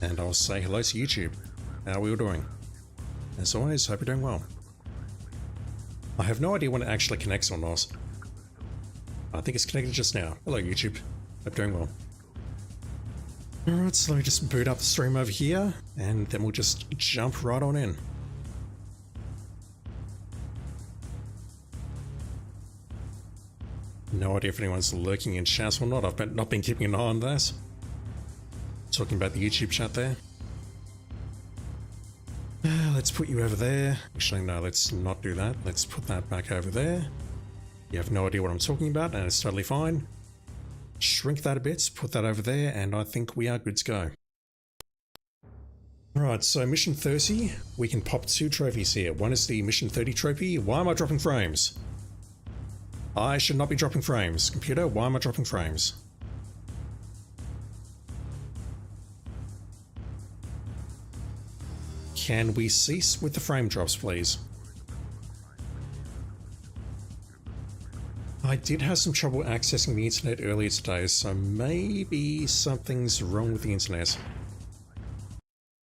And I'll say hello to YouTube. How are we all doing? As always, hope you're doing well. I have no idea when it actually connects or not. I think it's connected just now. Hello YouTube, hope you're doing well. Alright, so let me just boot up the stream over here, and then we'll just jump right on in. No idea if anyone's lurking in chat or not. I've not been keeping an eye on that. Talking about the YouTube chat there. Let's put you over there. Actually, no, let's not do that. Let's put that back over there. You have no idea what I'm talking about, and it's totally fine. Shrink that a bit, put that over there, and I think we are good to go. Alright, so mission 30, we can pop 2 trophies here. One is the mission 30 trophy. Why am I dropping frames? I should not be dropping frames. Computer, why am I dropping frames? Can we cease with the frame drops, please? I did have some trouble accessing the internet earlier today, so maybe something's wrong with the internet.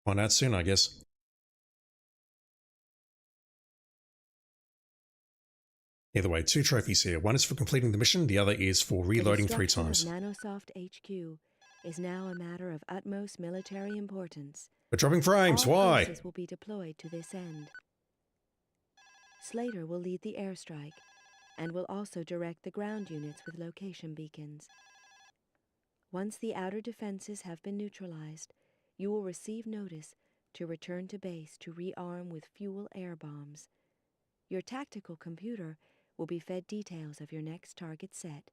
Find out soon, I guess. Either way, 2 trophies here. One is for completing the mission, the other is for reloading 3 times. The destruction of Nanosoft HQ is now a matter of utmost military importance. We're dropping frames, All why? forces will be deployed to this end. Slater will lead the airstrike, and will also direct the ground units with location beacons. Once the outer defenses have been neutralized, you will receive notice to return to base to rearm with fuel air bombs. Your tactical computer will be fed details of your next target set.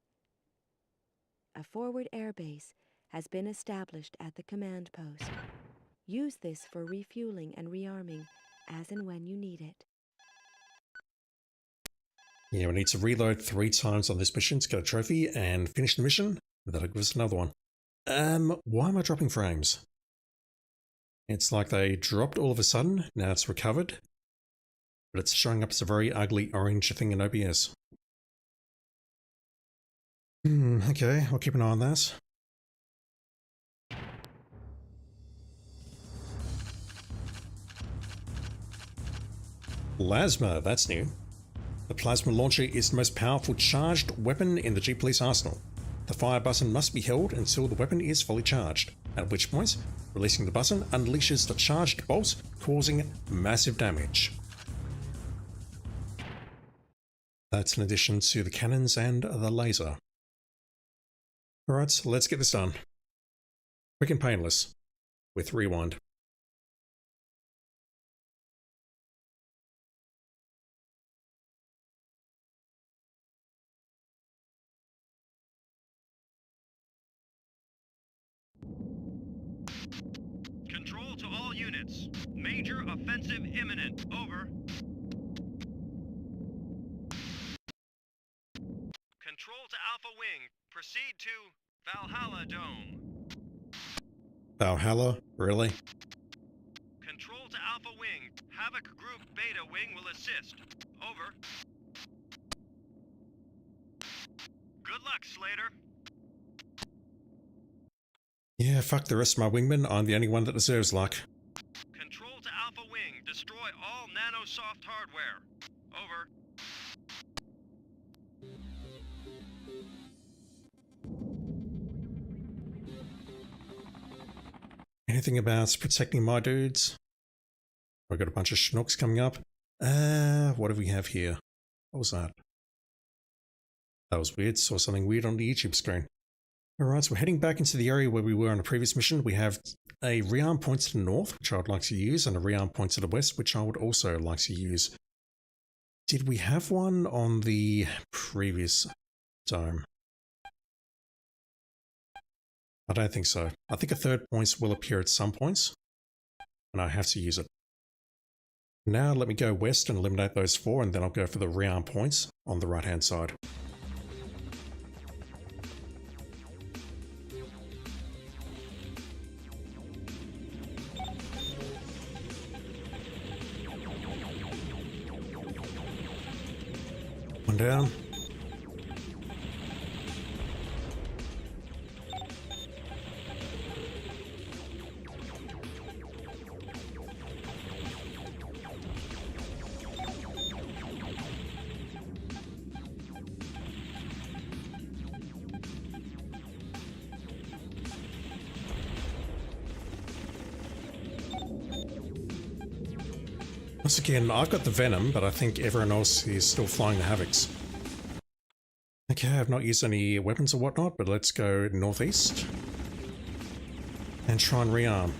A forward airbase has been established at the command post. Use this for refueling and rearming as and when you need it. Yeah, we need to reload 3 times on this mission to get a trophy and finish the mission. That'll give us another one. Why am I dropping frames? It's like they dropped all of a sudden, now it's recovered. But it's showing up as a very ugly orange thing in OBS. Okay, I'll keep an eye on that. Plasma, that's new. The plasma launcher is the most powerful charged weapon in the G-Police arsenal. The fire button must be held until the weapon is fully charged, at which point, releasing the button unleashes the charged bolt, causing massive damage. That's in addition to the cannons and the laser. Alright, let's get this done. Quick and painless, with rewind. Control to all units. Major offensive imminent. Over. Control to Alpha Wing. Proceed to Valhalla Dome. Valhalla? Really? Control to Alpha Wing. Havoc Group Beta Wing will assist. Over. Good luck, Slater. Yeah, fuck the rest of my wingmen, I'm the only one that deserves luck. Control to Alpha Wing. Destroy all Nanosoft hardware. Over. Anything about protecting my dudes? I've got a bunch of schnooks coming up. What do we have here? What was that? That was weird, saw something weird on the YouTube screen. Alright, so we're heading back into the area where we were on a previous mission. We have a rearm point to the north, which I would like to use, and a rearm point to the west, which I would also like to use. Did we have one on the previous dome? I don't think so. I think a third point will appear at some points, and I have to use it. Now let me go west and eliminate those 4, and then I'll go for the rearm points on the right hand side. One down. Once again, I've got the Venom, but I think everyone else is still flying the Havocs. Okay, I've not used any weapons or whatnot, but let's go northeast and try and rearm.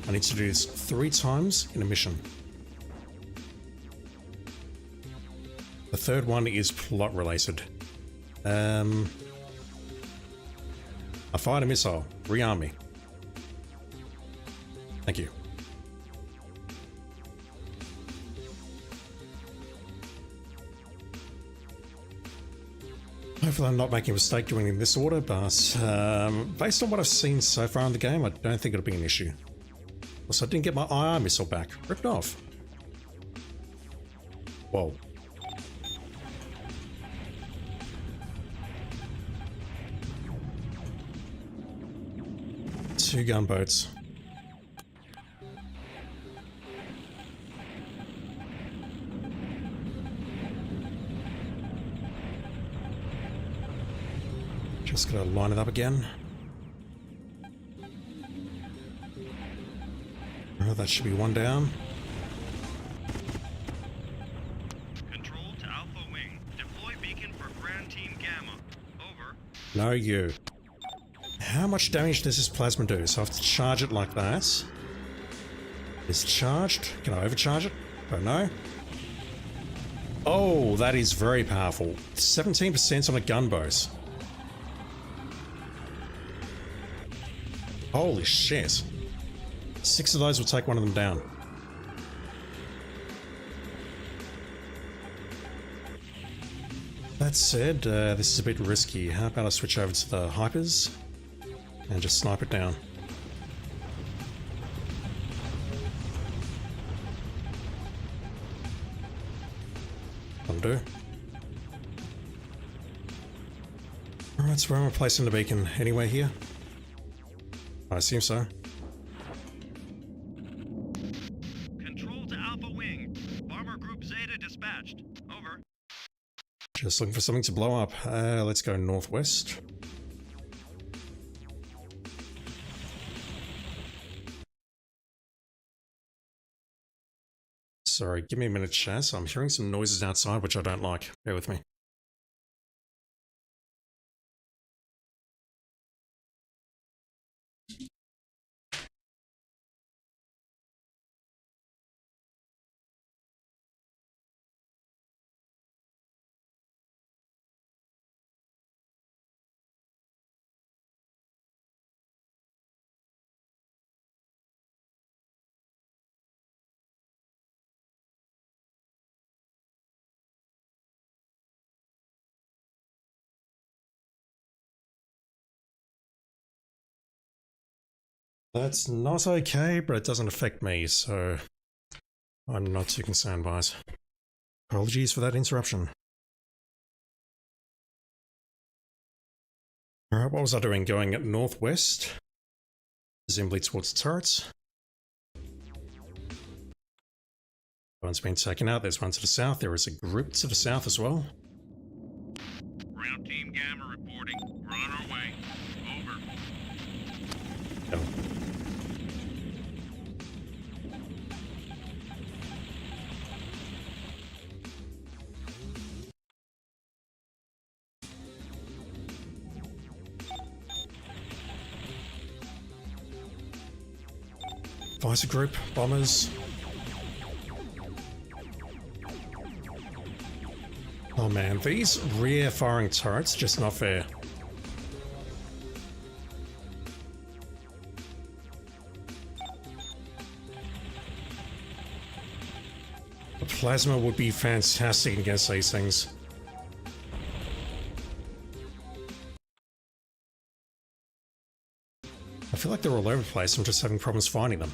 I need to do this 3 times in a mission. The third one is plot related. I fired a missile. Rearm me. Thank you. Hopefully I'm not making a mistake doing it in this order, but based on what I've seen so far in the game, I don't think it'll be an issue. Also, I didn't get my IR missile back. Ripped off. Whoa. Two gunboats. Just gotta line it up again. Oh, that should be one down. Control to Alpha Wing. Deploy beacon for Grand Team Gamma. Over. No, you. How much damage does this plasma do? So I have to charge it like that. It's charged. Can I overcharge it? Don't know. Oh, that is very powerful. 17% on a gunboat. Holy shit. 6 of those will take one of them down. That said, this is a bit risky. How about I switch over to the Hypers and just snipe it down? Undo. Alright, so where am I placing the beacon? Anywhere here? I assume so. Control to Alpha Wing. Bomber Group Zeta dispatched. Over. Just looking for something to blow up. Let's go northwest. Sorry, give me a minute, Chaz. I'm hearing some noises outside which I don't like. Bear with me. That's not okay, but it doesn't affect me, so I'm not too concerned by it. Apologies for that interruption. Alright, what was I doing? Going northwest, presumably towards the turrets. One's been taken out, there's one to the south, there is a group to the south as well. Ground Team Gamma reporting. We're on our way. Over. Oh. Visor group, bombers. Oh man, these rear firing turrets just not fair. The plasma would be fantastic against these things. I feel like they're all over the place, I'm just having problems finding them.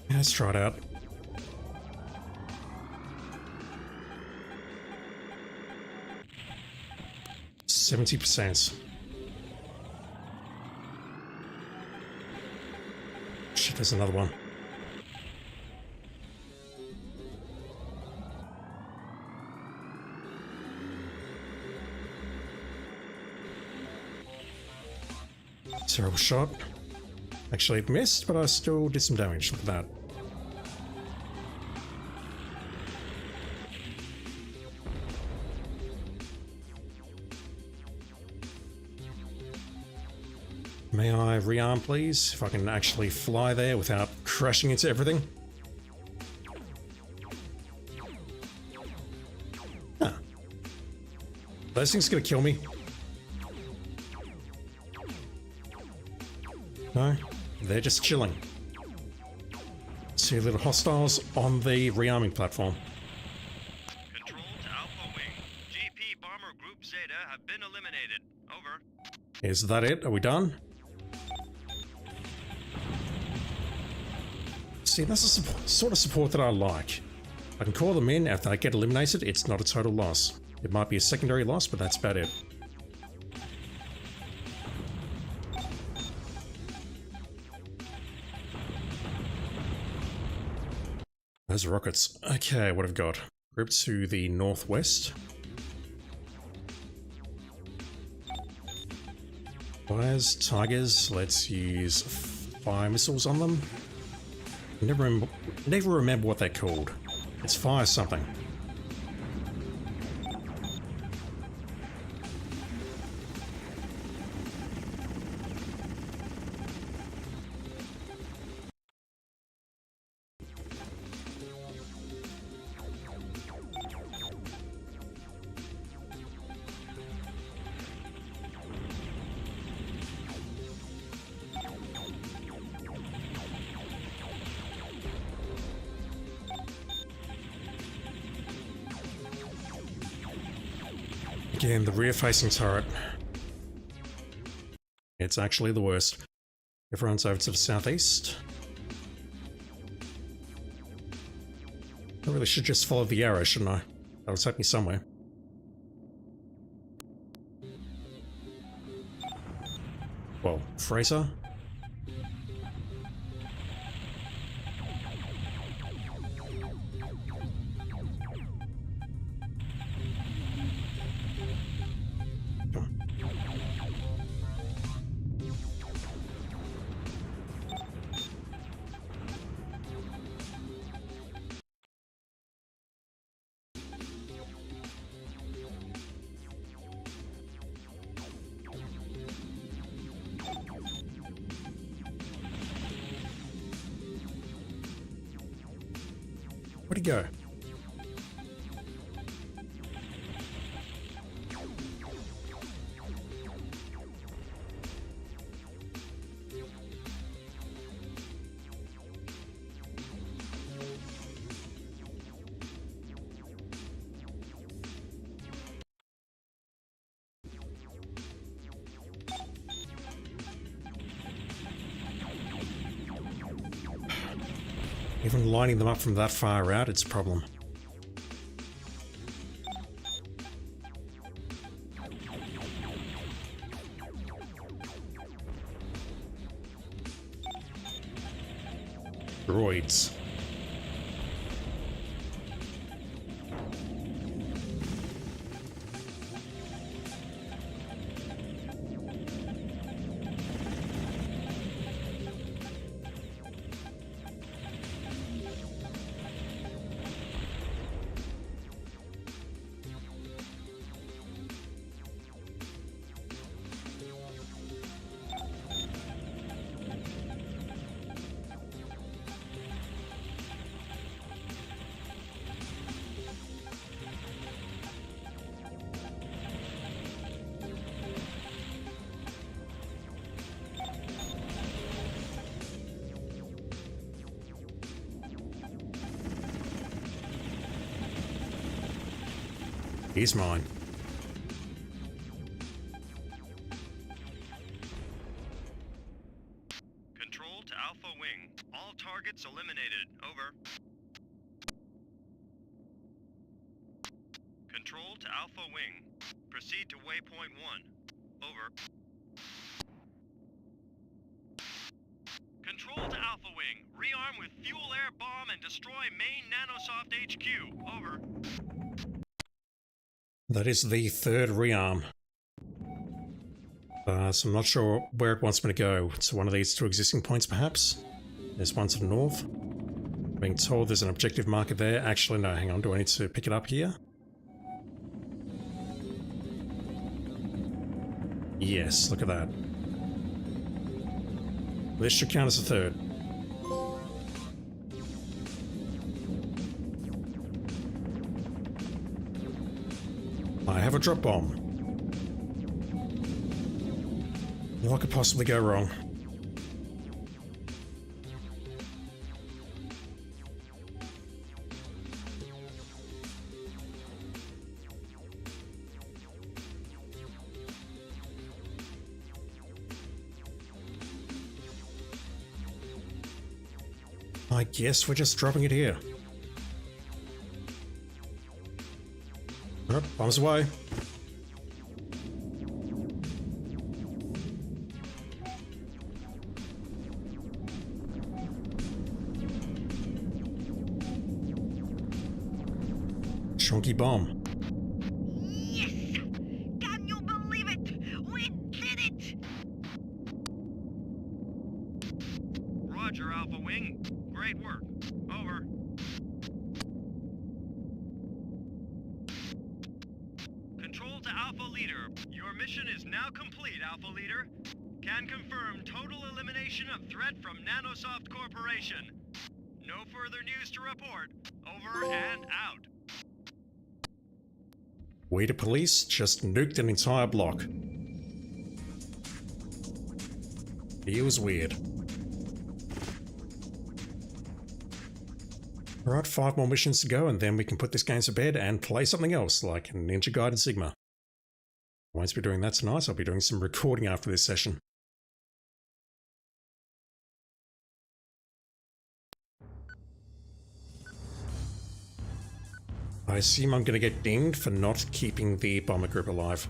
Yeah, let's try it out. %. Shit, there's another one. Terrible shot. Actually, it missed, but I still did some damage. Look at that. May I rearm, please? If I can actually fly there without crashing into everything. Huh. Those things gonna kill me? No, they're just chilling. See little hostiles on the rearming platform. Control to Alpha Wing. GP Bomber Group Zeta have been eliminated. Over. Is that it? Are we done? See, that's the sort of support that I like. I can call them in. If they get eliminated, it's not a total loss. It might be a secondary loss, but that's about it. Those rockets. Okay, what have we got? Group to the northwest. Fires, tigers. Let's use fire missiles on them. Never remember what they're called. It's fire something. Again, the rear-facing turret. It's actually the worst. Everyone's over to the southeast. I really should just follow the arrow, shouldn't I? That'll take me somewhere. Well, Fraser? Where'd he go? Even lining them up from that far out, it's a problem. Droids. He's mine. Control to Alpha Wing. All targets eliminated. Over. Control to Alpha Wing. Proceed to waypoint 1. Over. Control to Alpha Wing. Rearm with fuel air bomb and destroy main Nanosoft HQ. Over. That is the third rearm. So I'm not sure where it wants me to go. To one of these two existing points, perhaps? There's one to the north. Being told there's an objective marker there. Actually, no, hang on. Do I need to pick it up here? Yes, look at that. This should count as a third. I have a drop bomb. What could possibly go wrong? I guess we're just dropping it here. Oh, bombs away. Chunky bomb. Yes! Can you believe it? We did it! Roger, Alpha Wing. Great work. Over. Control to Alpha Leader. Your mission is now complete, Alpha Leader. Can confirm total elimination of threat from Nanosoft Corporation. No further news to report. Over and out. We the police just nuked an entire block. It was weird. Alright, 5 more missions to go and then we can put this game to bed and play something else like Ninja Gaiden Sigma. I won't be doing that tonight, I'll be doing some recording after this session. I assume I'm going to get dinged for not keeping the bomber group alive.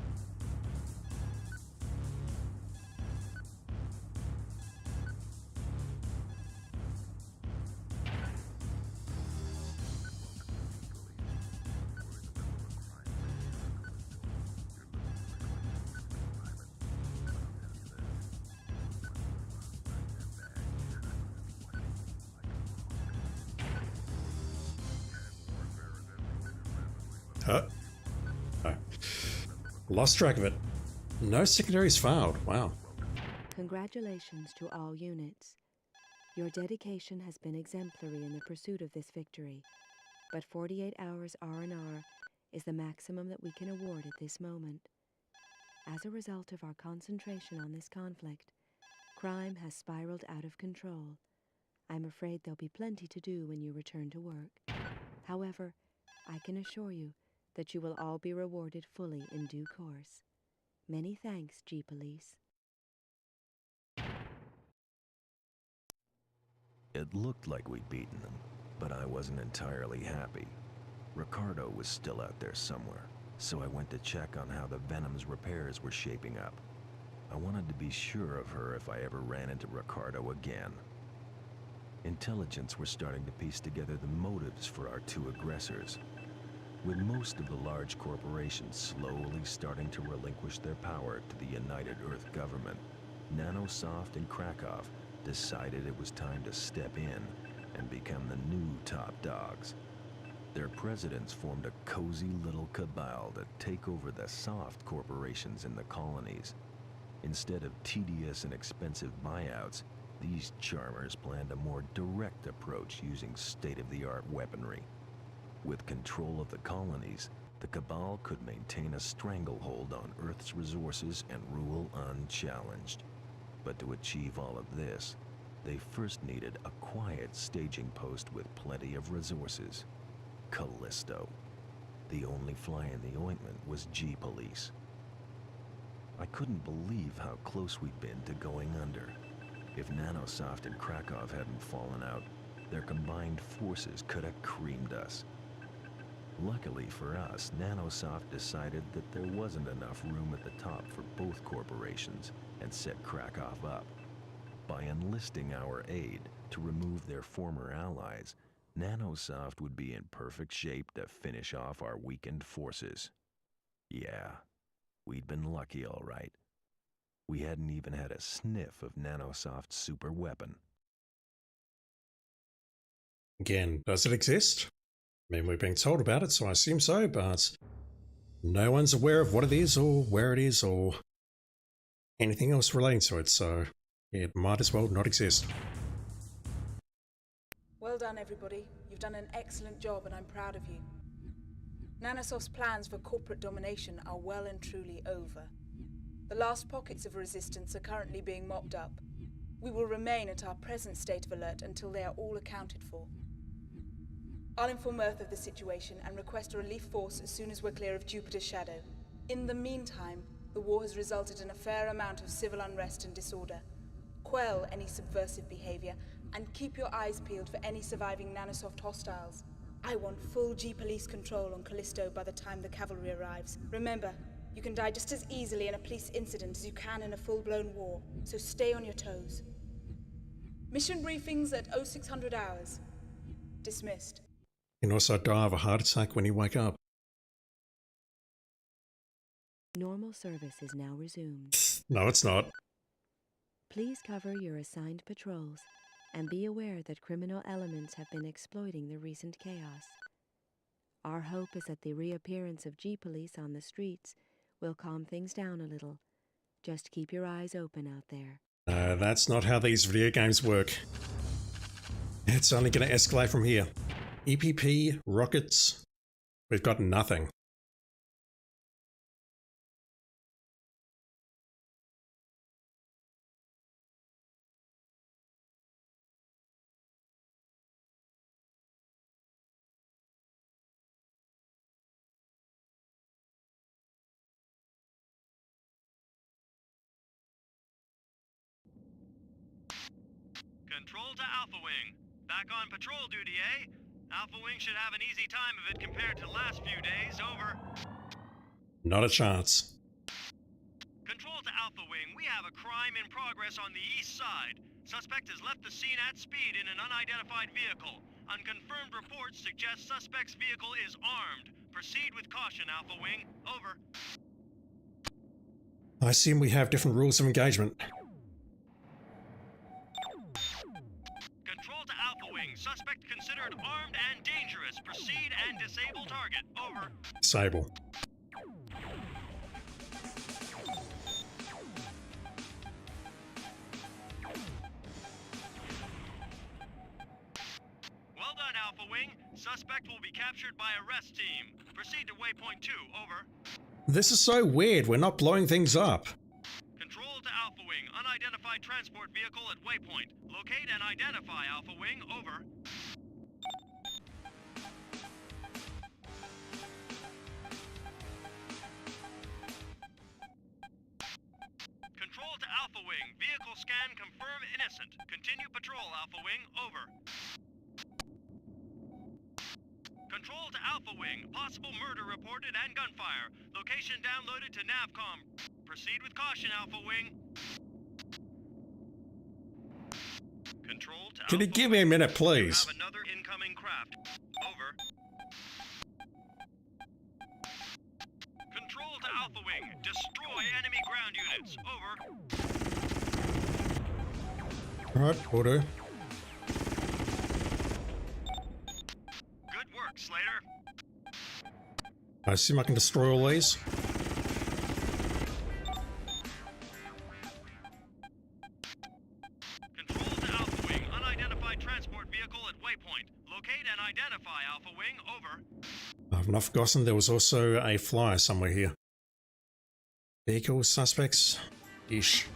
Oh. Lost track of it. No secondaries found. Wow. Congratulations to all units. Your dedication has been exemplary in the pursuit of this victory, but 48 hours R&R is the maximum that we can award at this moment. As a result of our concentration on this conflict, crime has spiraled out of control. I'm afraid there'll be plenty to do when you return to work. However, I can assure you that you will all be rewarded fully in due course. Many thanks, G-Police. It looked like we'd beaten them, but I wasn't entirely happy. Ricardo was still out there somewhere, so I went to check on how the Venom's repairs were shaping up. I wanted to be sure of her if I ever ran into Ricardo again. Intelligence were starting to piece together the motives for our two aggressors. With most of the large corporations slowly starting to relinquish their power to the United Earth government, Nanosoft and Krakow decided it was time to step in and become the new top dogs. Their presidents formed a cozy little cabal to take over the soft corporations in the colonies. Instead of tedious and expensive buyouts, these charmers planned a more direct approach using state-of-the-art weaponry. With control of the colonies, the Cabal could maintain a stranglehold on Earth's resources and rule unchallenged. But to achieve all of this, they first needed a quiet staging post with plenty of resources. Callisto. The only fly in the ointment was G-Police. I couldn't believe how close we'd been to going under. If Nanosoft and Krakow hadn't fallen out, their combined forces could have creamed us. Luckily for us, Nanosoft decided that there wasn't enough room at the top for both corporations and set Krakow up. By enlisting our aid to remove their former allies, Nanosoft would be in perfect shape to finish off our weakened forces. Yeah, we'd been lucky all right. We hadn't even had a sniff of Nanosoft's super weapon. Again, does it exist? I mean, we're being told about it, so I assume so, but no one's aware of what it is or where it is or anything else relating to it, so it might as well not exist. Well done, everybody. You've done an excellent job, and I'm proud of you. Nanosoft's plans for corporate domination are well and truly over. The last pockets of resistance are currently being mopped up. We will remain at our present state of alert until they are all accounted for. I'll inform Earth of the situation and request a relief force as soon as we're clear of Jupiter's shadow. In the meantime, the war has resulted in a fair amount of civil unrest and disorder. Quell any subversive behavior, and keep your eyes peeled for any surviving Nanosoft hostiles. I want full G-Police control on Callisto by the time the cavalry arrives. Remember, you can die just as easily in a police incident as you can in a full-blown war, so stay on your toes. Mission briefings at 0600 hours. Dismissed. You can also die of a heart attack when you wake up. Normal service is now resumed. No, it's not. Please cover your assigned patrols and be aware that criminal elements have been exploiting the recent chaos. Our hope is that the reappearance of G-Police on the streets will calm things down a little. Just keep your eyes open out there. That's not how these video games work. It's only going to escalate from here. EPP, rockets, we've got nothing. Control to Alpha Wing. Back on patrol duty, eh? Alpha Wing should have an easy time of it compared to the last few days. Over. Not a chance. Control to Alpha Wing. We have a crime in progress on the east side. Suspect has left the scene at speed in an unidentified vehicle. Unconfirmed reports suggest suspect's vehicle is armed. Proceed with caution, Alpha Wing. Over. I assume we have different rules of engagement. Control to Alpha Wing. Suspect considered armed and dangerous. Proceed and disable target. Over. Disable. Well done, Alpha Wing. Suspect will be captured by arrest team. Proceed to waypoint 2. Over. This is so weird, we're not blowing things up. Control to Alpha Wing. Unidentified transport vehicle at waypoint. Locate and identify Alpha Wing. Over. Control to Alpha Wing. Vehicle scan confirm innocent. Continue patrol, Alpha Wing. Over. Control to Alpha Wing. Possible murder reported and gunfire. Location downloaded to Navcom. Proceed with caution, Alpha Wing. Control to Can you Alpha give me a Wing. minute, You please? have another incoming craft. Over. Control to Alpha Wing. Destroy enemy ground units. Over. Alright, will do. Good work, Slater. I assume I can destroy all these. Control to Alpha Wing. Unidentified transport vehicle at waypoint. Locate and identify Alpha Wing. Over. I've not forgotten there was also a flyer somewhere here. Vehicle suspects? Ish.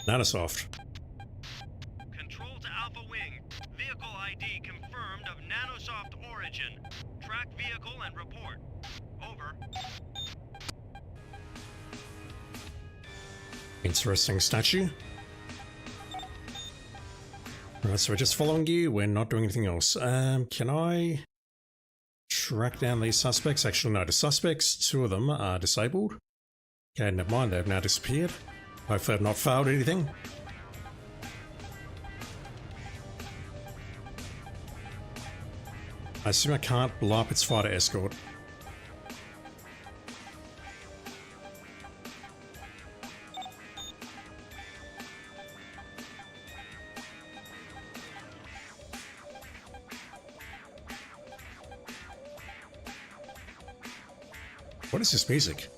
Nanosoft. Control to Alpha Wing. Vehicle ID confirmed of Nanosoft origin. Track vehicle and report. Over. Interesting statue. Alright, so we're just following you, we're not doing anything else. Can I track down these suspects? Actually, no, the suspects, 2 of them are disabled. Okay, never mind, they've now disappeared. Hopefully I've not failed anything. I assume I can't blow up its fighter escort. What is this music?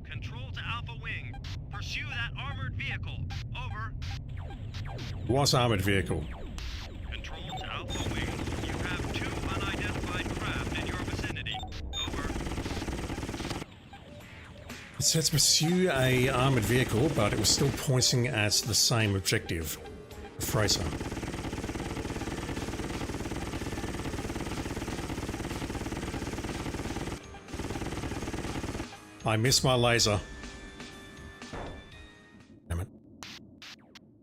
Control to Alpha Wing. Pursue that armored vehicle. Over. What armored vehicle? Control to Alpha Wing. You have 2 unidentified craft in your vicinity. Over. It says pursue a armored vehicle, but it was still pointing at the same objective. The freighter. I missed my laser. Damn it.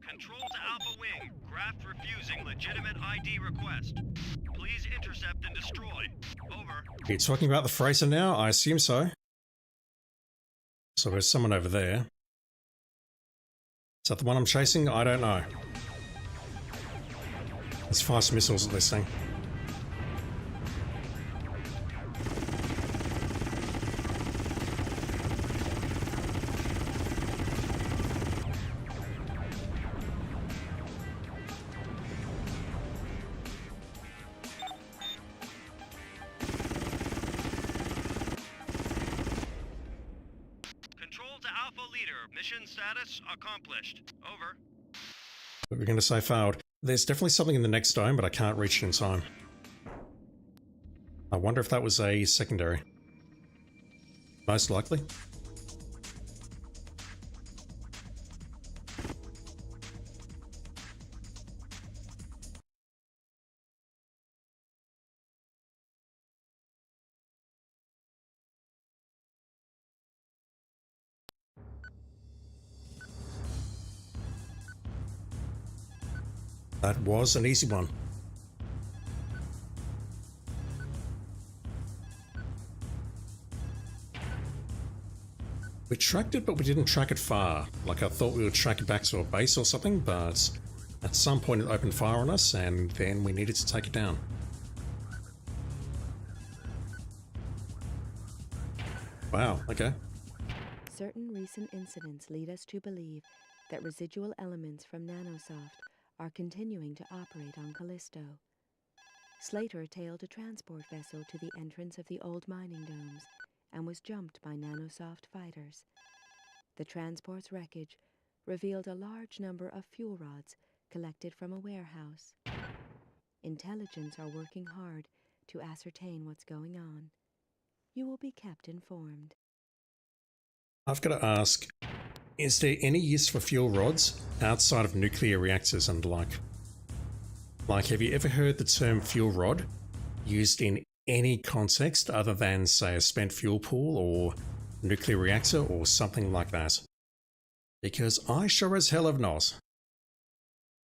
Control to Alpha Wing. Craft refusing legitimate ID request. Please intercept and destroy. Over. Are you talking about the freighter now? I assume so. So there's someone over there. Is that the one I'm chasing? I don't know. Let's fire some missiles at this thing. Control to Alpha Leader. Mission status accomplished. Over. What we're going to say failed. There's definitely something in the next dome, but I can't reach it in time. I wonder if that was a secondary. Most likely. That was an easy one. We tracked it, but we didn't track it far. Like, I thought we would track it back to a base or something, but at some point it opened fire on us, and then we needed to take it down. Wow, okay. Certain recent incidents lead us to believe that residual elements from Nanosoft are continuing to operate on Callisto. Slater tailed a transport vessel to the entrance of the old mining domes and was jumped by Nanosoft fighters. The transport's wreckage revealed a large number of fuel rods collected from a warehouse. Intelligence are working hard to ascertain what's going on. You will be kept informed. I've got to ask, is there any use for fuel rods outside of nuclear reactors and the like? Like, have you ever heard the term fuel rod used in any context other than, say, a spent fuel pool or nuclear reactor or something like that? Because I sure as hell have not.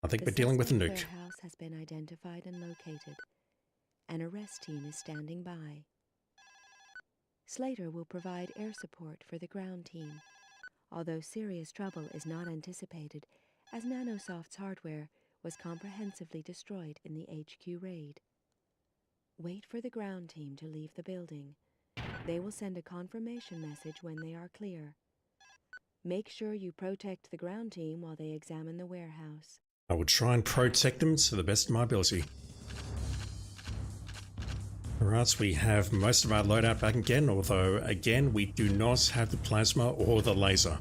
I think we're dealing with a nuke. The warehouse has been identified and located. An arrest team is standing by. Slater will provide air support for the ground team, although serious trouble is not anticipated, as Nanosoft's hardware was comprehensively destroyed in the HQ raid. Wait for the ground team to leave the building. They will send a confirmation message when they are clear. Make sure you protect the ground team while they examine the warehouse. I will try and protect them to the best of my ability. Alright, we have most of our loadout back again, although again we do not have the plasma or the laser.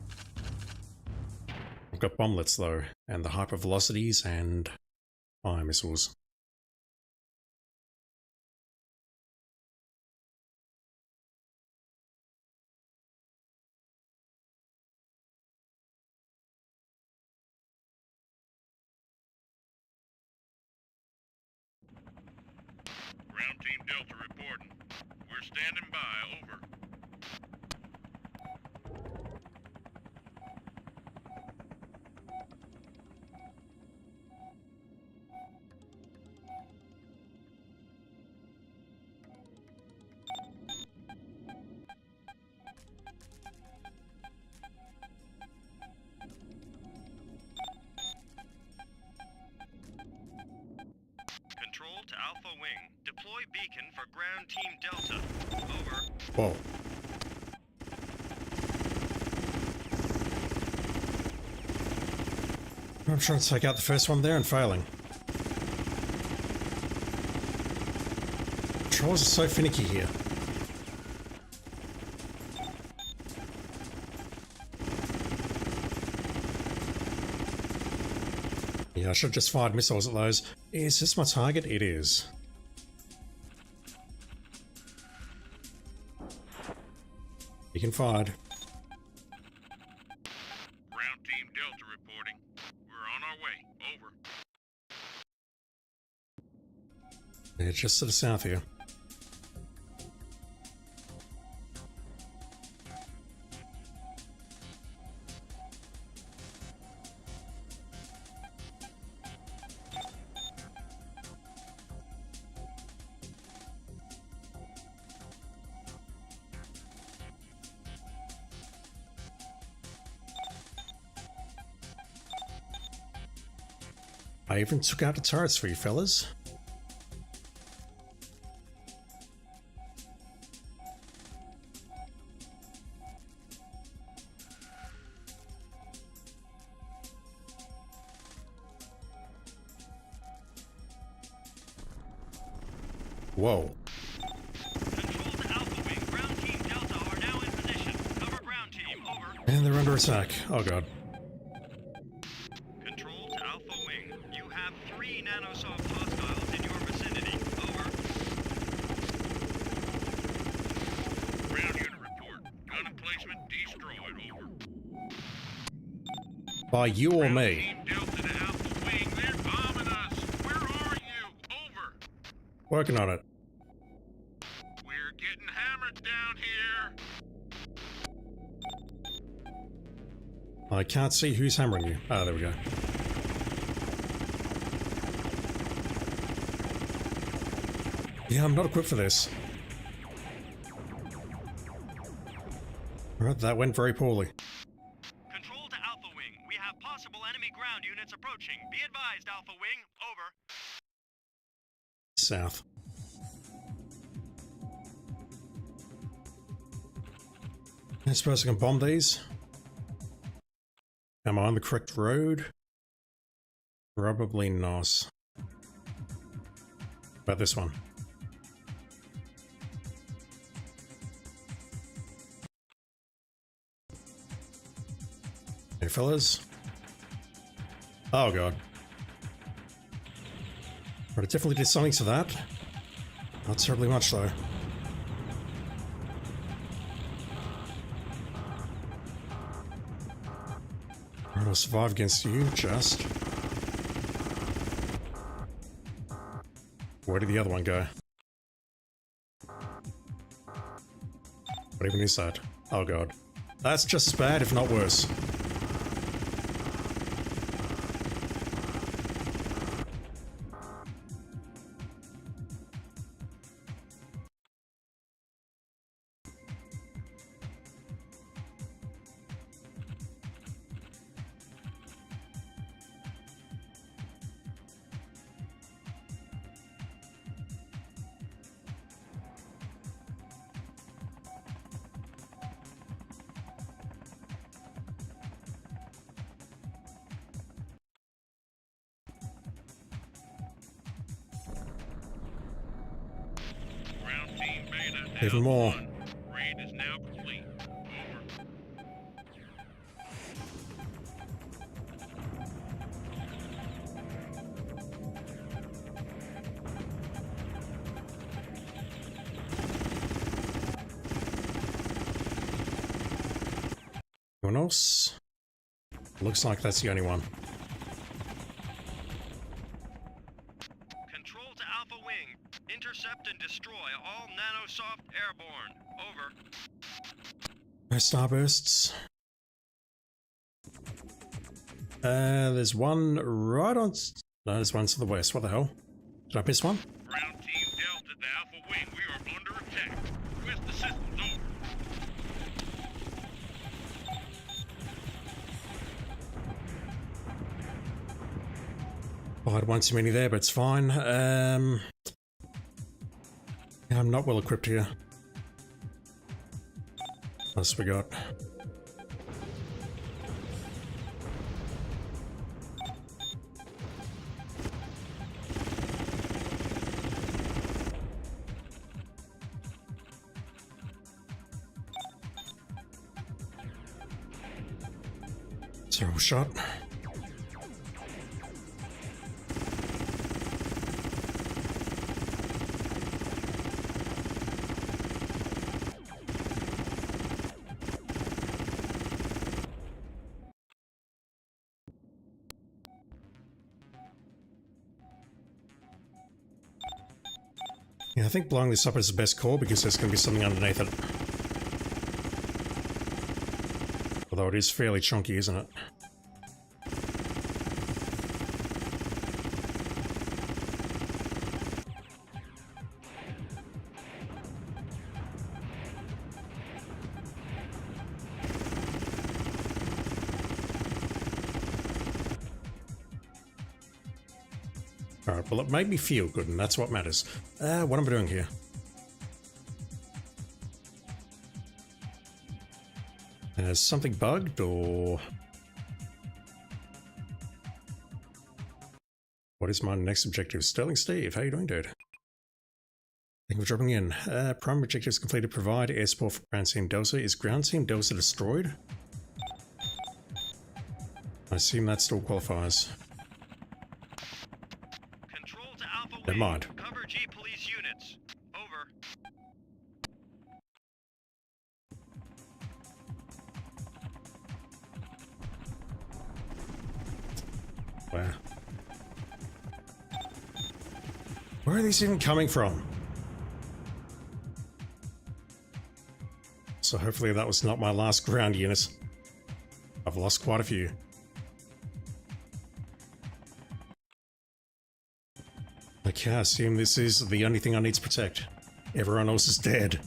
I've got bomblets though, and the hypervelocities and fire missiles. Ground Team Delta reporting. We're standing by, over. beacon for Ground Team Delta. Over. Whoa. I'm trying to take out the first one there and failing. Controls are so finicky here. Yeah, I should have just fired missiles at those. Is this my target? It is. Beacon fired. Ground Team Delta reporting. We're on our way. Over. Yeah, just to the south here. I even took out the turrets for you fellas. Whoa. Control to Alpha Wing. Ground Team Delta are now in position. Cover Ground Team. Over. And they're under attack. Oh god. Control to Alpha Wing. You have 3 nanosoft hostiles in your vicinity. Over. Ground unit report. Gun emplacement destroyed. Over. By you or Ground me? Team Delta to Alpha Wing. They're bombing us. Where are you? Over. Working on it. We're getting hammered down here. I can't see who's hammering you. Ah, there we go. Yeah, I'm not equipped for this. Alright, that went very poorly. Control to Alpha Wing. We have possible enemy ground units approaching. Be advised, Alpha Wing. Over. South. I suppose I can bomb these. Am I on the correct road? Probably not. About this one. Hey fellas. Oh god. But it definitely did something to that. Not terribly much though. Alright, I'll survive against you, just. Where did the other one go? What even is that? Oh god. That's just as bad, if not worse. Ground Team Beta to Even Alpha more. 1. Raid is now complete. Over. Anyone else? Looks like that's the only one. Control to Alpha Wing. Intercept and destroy all nanosoft airborne. Over. No starbursts. There's one right on... No, there's one to the west. What the hell? Did I miss one? Ground Team Delta to Alpha Wing. We are under attack. Twist the systems over. Oh, I had one too many there, but it's fine. I'm not well equipped here. What else we got? Zero shot. Yeah, I think blowing this up is the best call because there's going to be something underneath it. Although it is fairly chunky, isn't it? Alright, well it made me feel good and that's what matters. What am I doing here? Is something bugged or... What is my next objective? Sterling Steve, how you doing, dude? Thank you for dropping in. Prime objectives completed. Provide air support for Ground Team Delta. Is Ground Team Delta destroyed? I assume that still qualifies. Control to Alpha Never Wing. mind. Cover G police units. Over. Wow. Where are these even coming from? So hopefully that was not my last ground unit. I've lost quite a few. Okay, I assume this is the only thing I need to protect. Everyone else is dead.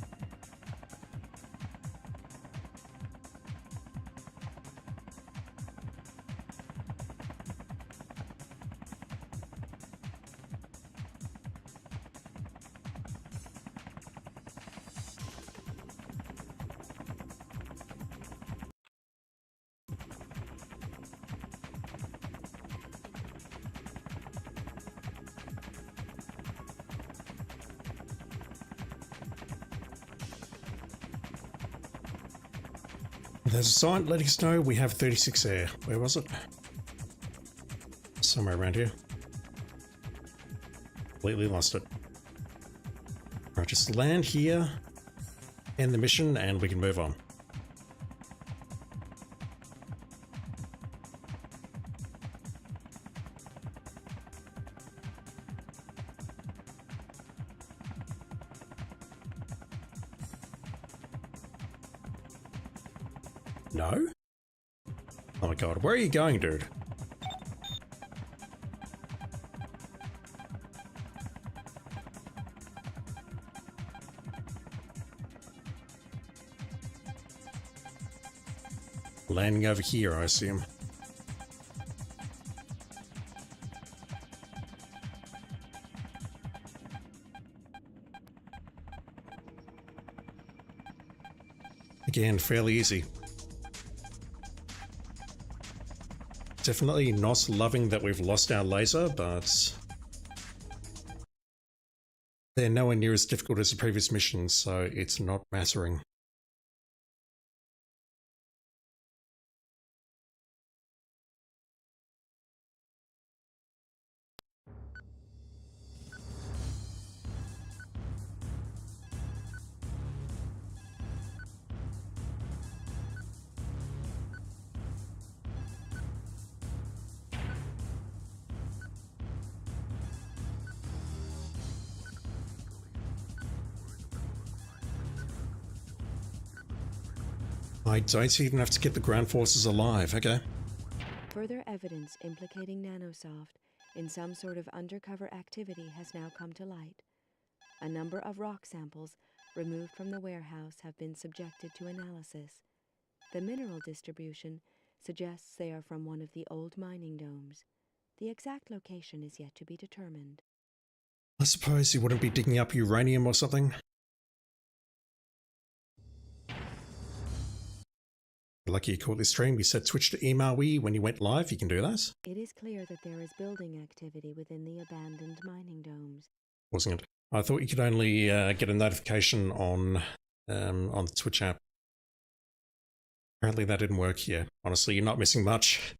There's a sign letting us know we have 36 air. Where was it? Somewhere around here. Completely lost it. Right, just land here, end the mission, and we can move on. No? Oh my god, where are you going, dude? Landing over here, I assume. Again, fairly easy. Definitely not loving that we've lost our laser, but they're nowhere near as difficult as the previous missions, so it's not mattering. I don't even have to get the ground forces alive, okay? Further evidence implicating Nanosoft in some sort of undercover activity has now come to light. A number of rock samples removed from the warehouse have been subjected to analysis. The mineral distribution suggests they are from one of the old mining domes. The exact location is yet to be determined. I suppose you wouldn't be digging up uranium or something? Lucky you caught this stream. You said Twitch to email we when you went live. You can do that. It is clear that there is building activity within the abandoned mining domes. Wasn't it? I thought you could only get a notification on the Twitch app. Apparently that didn't work here. Honestly, you're not missing much.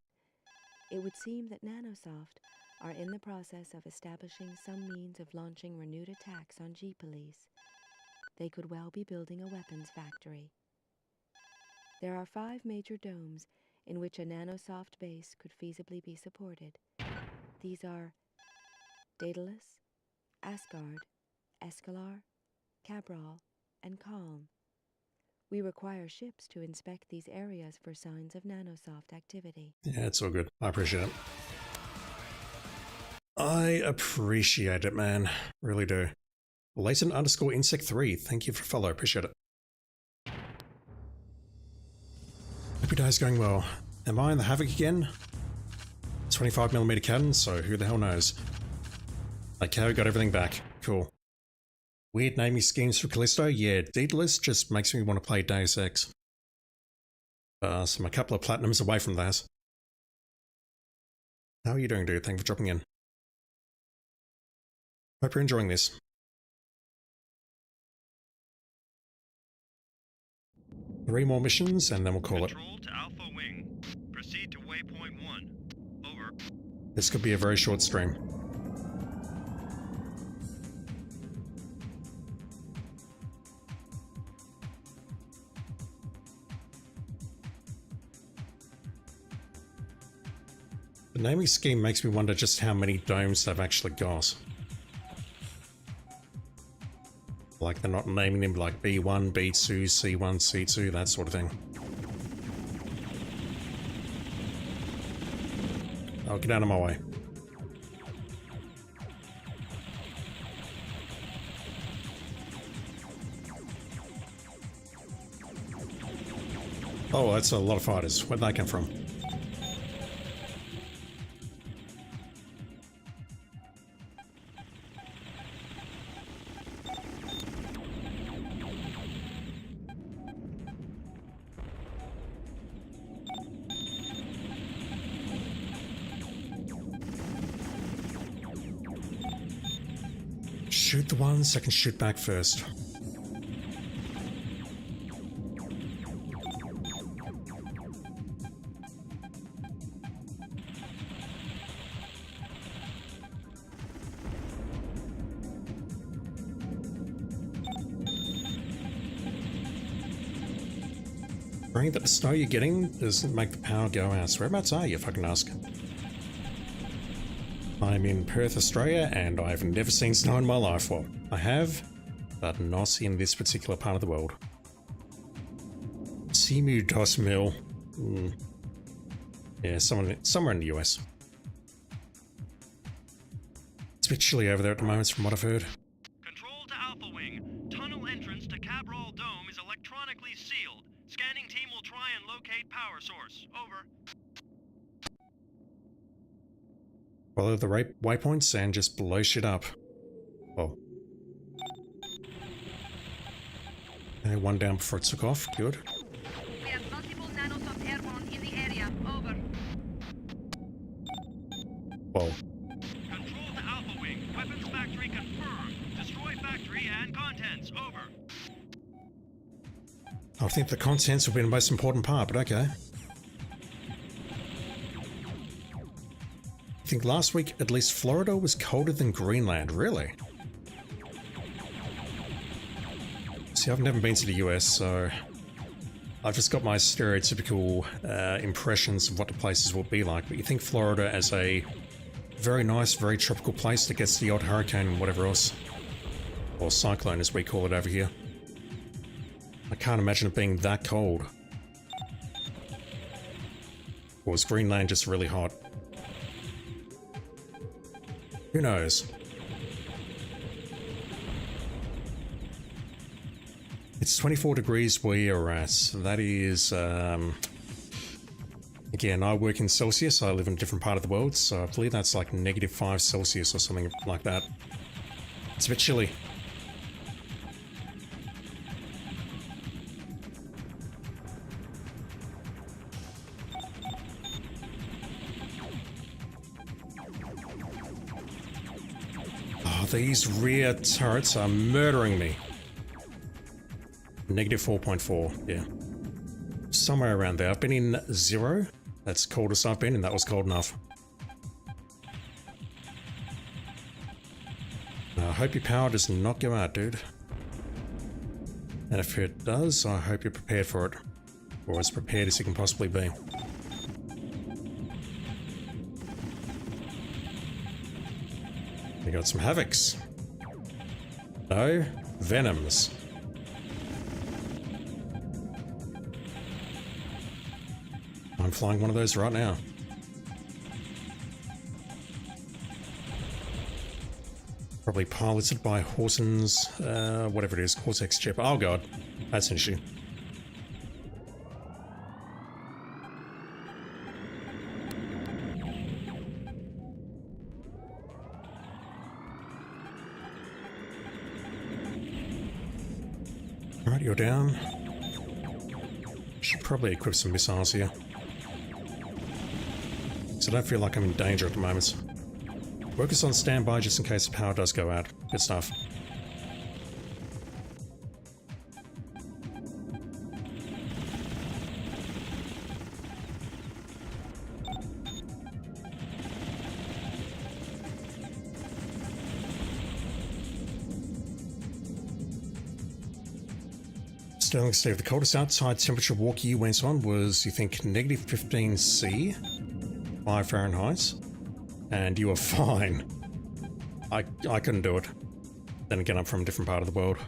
It would seem that Nanosoft are in the process of establishing some means of launching renewed attacks on G-Police. They could well be building a weapons factory. There are 5 major domes in which a Nanosoft base could feasibly be supported. These are Daedalus, Asgard, Escalar, Cabral, and Calm. We require ships to inspect these areas for signs of Nanosoft activity. Yeah, it's all good. I appreciate it. I appreciate it, man. Really do. Latent_insect3, thank you for follow. Appreciate it. Hope your day's going well. Am I in the Havoc again? 25mm cannon, so who the hell knows? Okay, we got everything back. Cool. Weird naming schemes for Callisto? Yeah, Daedalus just makes me want to play Deus Ex. So I'm a couple of platinums away from that. How are you doing, dude? Thank you for dropping in. Hope you're enjoying this. Three more missions, and then we'll call it. Control to Alpha Wing. Proceed to waypoint 1. Over. This could be a very short stream. The naming scheme makes me wonder just how many domes they've actually got. Like they're not naming them like B1, B2, C1, C2, that sort of thing. Oh, get out of my way. Oh, that's a lot of fighters. Where'd they come from? Shoot the ones I can shoot back first. Praying that the snow you're getting doesn't make the power go out. So whereabouts are you, if I can ask? I'm in Perth, Australia, and I've never seen snow in my life. Well, I have, but not in this particular part of the world. Simu Dos Mill. Yeah, somewhere in the US. It's a bit chilly over there at the moment, from what I've heard. Control to Alpha Wing. Tunnel entrance to Cabral Dome is electronically sealed. Scanning team will try and locate power source. Over. Follow the waypoints and just blow shit up. Oh. Okay, one down before it took off. Good. We have multiple Nanosoft airborne in the area. Over. Whoa. Control to Alpha Wing. Weapons factory confirmed. Destroy factory and contents. Over. I think the contents will be the most important part, but okay. I think last week, at least Florida was colder than Greenland. Really? See, I've never been to the US, so I've just got my stereotypical impressions of what the places will be like. But you think Florida as a very nice, very tropical place that gets the odd hurricane and whatever else. Or cyclone, as we call it over here. I can't imagine it being that cold. Or is Greenland just really hot? Who knows? It's 24 degrees where you're at. So that is, again, I work in Celsius. I live in a different part of the world, so I believe that's like -5 Celsius or something like that. It's a bit chilly. these rear turrets are murdering me. Negative 4.4, yeah. Somewhere around there. I've been in 0. That's the coldest I've been, and that was cold enough. I hope your power does not go out, dude. And if it does, I hope you're prepared for it. Or as prepared as you can possibly be. We got some Havocs. No, Venoms. I'm flying one of those right now. Probably piloted by Horton's, whatever it is, Cortex chip. Oh god, that's an issue. Alright, you're down. Should probably equip some missiles here. So I don't feel like I'm in danger at the moment. Workers on standby just in case the power does go out. Good stuff. Sterling Steve, the coldest outside temperature walk you went on was, you think, negative 15°C, 5 Fahrenheit, and you were fine. I couldn't do it. Then again, I'm from a different part of the world.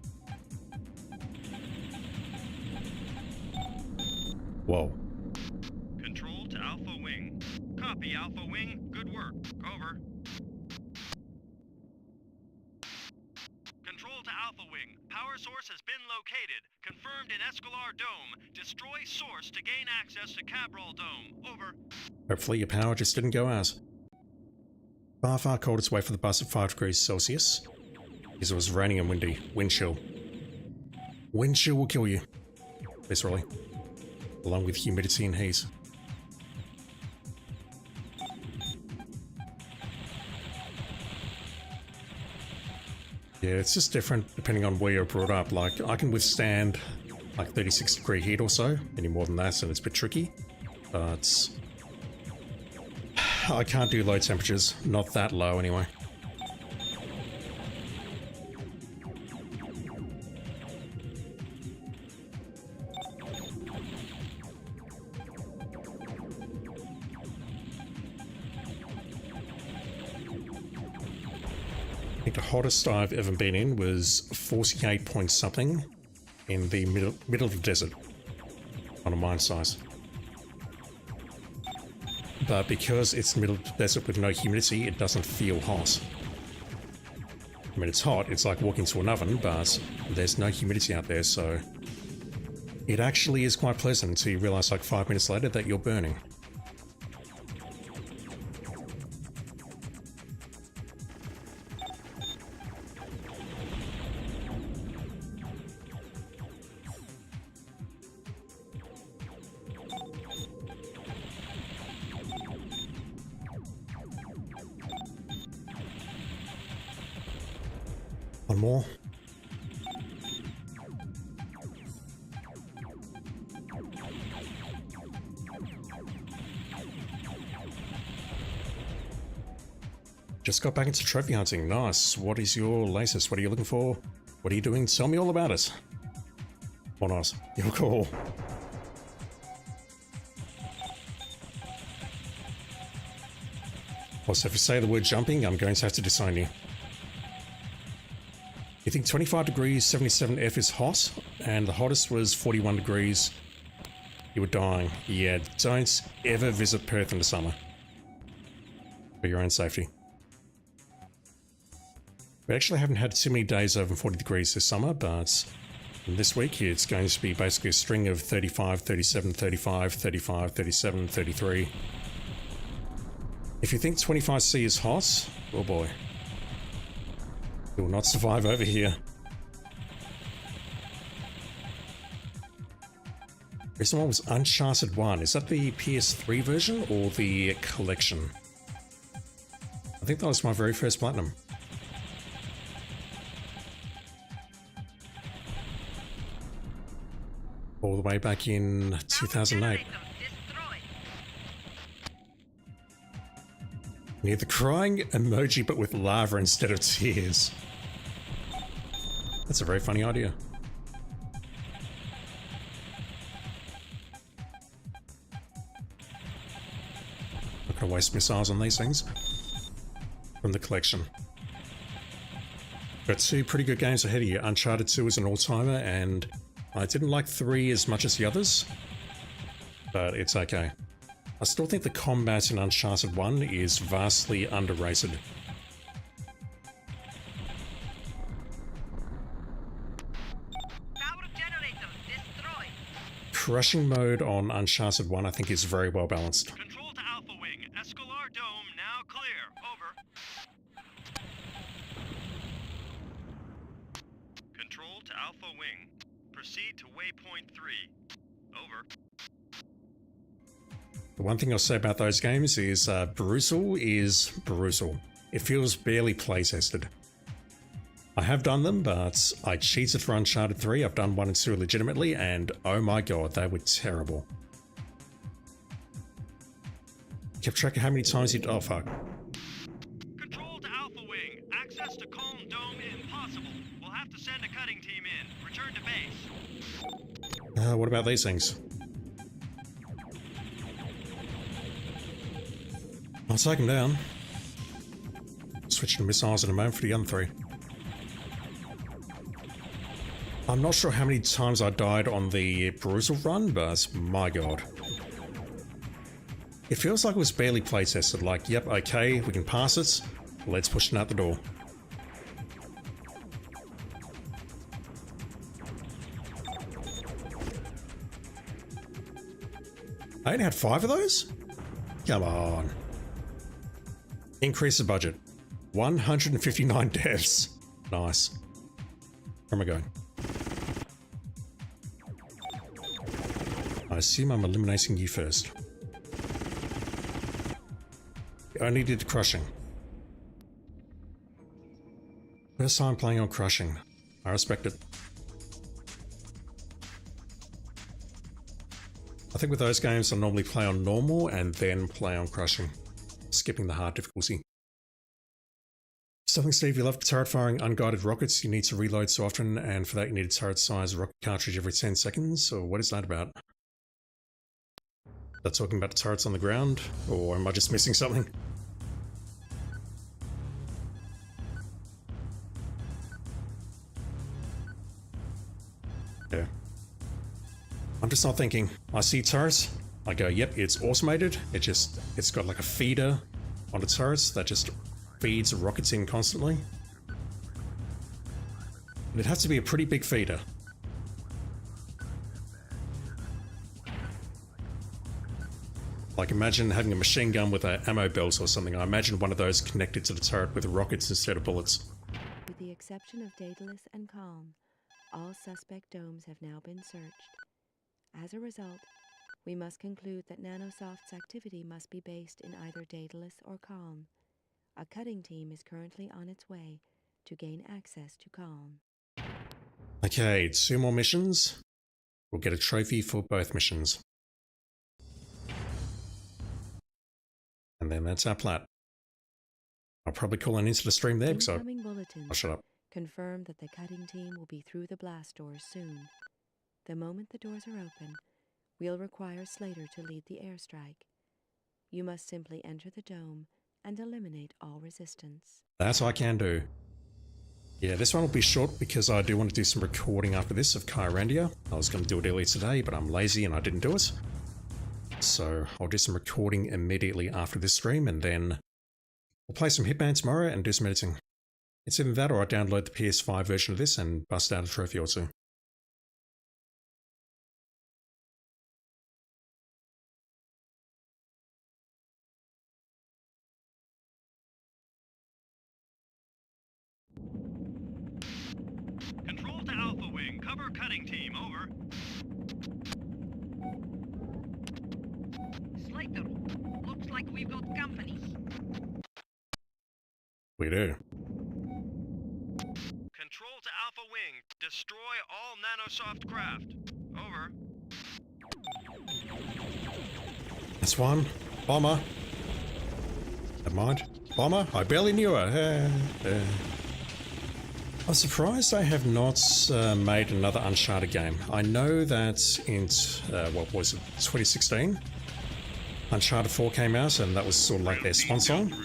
Whoa. Control to Alpha Wing. Copy, Alpha Wing. Good work. Over. Control to Alpha Wing. Power source has been located. Confirmed in Escalar Dome. Destroy source to gain access to Cabral Dome. Over. Hopefully your power just didn't go out. Far coldest way for the bus at 5 degrees Celsius. Because it was raining and windy. Wind chill. Wind chill will kill you. Literally. Along with humidity and heat. Yeah, it's just different depending on where you're brought up. Like, I can withstand like 36 degree heat or so. Any more than that, and it's a bit tricky. But I can't do low temperatures. Not that low, anyway. I think the hottest I've ever been in was 48 point something in the middle of the desert on a mine site. But because it's the middle of the desert with no humidity, it doesn't feel hot. I mean, it's hot, it's like walking to an oven, but there's no humidity out there, so it actually is quite pleasant until you realize like 5 minutes later that you're burning. One more. Just got back into trophy hunting. Nice. What is your latest? What are you looking for? What are you doing? Tell me all about it. Or not. Your call. Also, if you say the word jumping, I'm going to have to disown you. You think 25 degrees 77 F is hot, and the hottest was 41 degrees. You were dying. Yeah, don't ever visit Perth in the summer. For your own safety. We actually haven't had too many days over 40 degrees this summer, but this week it's going to be basically a string of 35, 37, 35, 35, 37, 33. If you think 25°C is hot, oh boy. You will not survive over here. This one was Uncharted 1. Is that the PS3 version or the collection? I think that was my very first platinum. all the way back in 2008. Near the crying emoji, but with lava instead of tears. That's a very funny idea. Not gonna waste missiles on these things. From the collection. Got two pretty good games ahead of you. Uncharted 2 is an all-timer, and I didn't like 3 as much as the others, but it's okay. I still think the combat in Uncharted 1 is vastly underrated. Power generator destroyed. Crushing mode on Uncharted 1 I think is very well balanced. Control to Alpha Wing. Escalar Dome now clear. Over. Control to Alpha Wing. Proceed to waypoint 3. Over. The one thing I'll say about those games is Brutal is brutal. It feels barely play-tested. I have done them, but I cheated for Uncharted 3. I've done 1 and 2 legitimately, and oh my god, they were terrible. Kept track of how many times you... Oh fuck. Control to Alpha Wing. Access to Calm Dome impossible. We'll have to send a cutting team in. Return to base. What about these things? I'll take them down. Switch to missiles in a moment for the other 3. I'm not sure how many times I died on the Brutal run, but my god. It feels like it was barely playtested, like, yep, okay, we can pass it, let's push it out the door. I only had 5 of those? Come on. Increase the budget. 159 deaths. Nice. Where am I going? I assume I'm eliminating you first. I only did crushing. First time playing on crushing. I respect it. I think with those games I normally play on normal and then play on crushing. Skipping the hard difficulty. Something, Steve, you love turret firing unguided rockets. You need to reload so often, and for that you need a turret size rocket cartridge every 10 seconds. So what is that about? Is that talking about the turrets on the ground, or am I just missing something? Yeah. I'm just not thinking. I see turrets, I go, yep, it's automated. It's got like a feeder on the turrets that just feeds rockets in constantly. It'd have to be a pretty big feeder. Like imagine having a machine gun with an ammo belt or something. I imagine one of those connected to the turret with rockets instead of bullets. With the exception of Daedalus and Calm, all suspect domes have now been searched. As a result, we must conclude that Nanosoft's activity must be based in either Daedalus or Calm. A cutting team is currently on its way to gain access to Calm. Okay, 2 more missions. We'll get a trophy for both missions. And then that's our plat. I'll probably call an into the stream there because Incoming bulletins I'll shut up. confirm that the cutting team will be through the blast doors soon. The moment the doors are open, we'll require Slater to lead the airstrike. You must simply enter the dome and eliminate all resistance. That I can do. Yeah, this one will be short because I do want to do some recording after this of Kyrandia. I was going to do it earlier today, but I'm lazy and I didn't do it. So I'll do some recording immediately after this stream, and then we'll play some Hitman tomorrow and do some editing. It's either that or I download the PS5 version of this and bust out a trophy or 2. Control to Alpha Wing. Cover cutting team. Over. Slater, looks like we've got company. We do. Control to Alpha Wing. Destroy all Nanosoft craft. Over. That's one. Bomber. Never mind. Bomber? I barely knew her. I'm surprised they have not made another Uncharted game. I know that in, what was it, 2016? Uncharted 4 came out and that was sort of like their spawn song. We're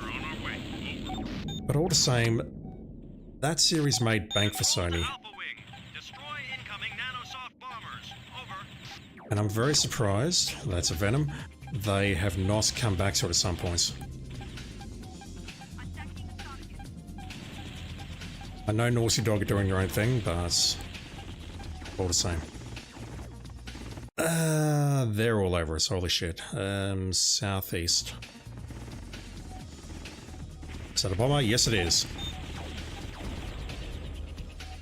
on our way. Over. But all the same, that series made bank for Sony. Alpha Wing, destroy incoming nanosoft bombers. Over. And I'm very surprised, that's a Venom, they have not come back to it at some points. I know Naughty Dog are doing their own thing, but all the same. They're all over us, holy shit. Southeast. Is that a bomber? Yes, it is.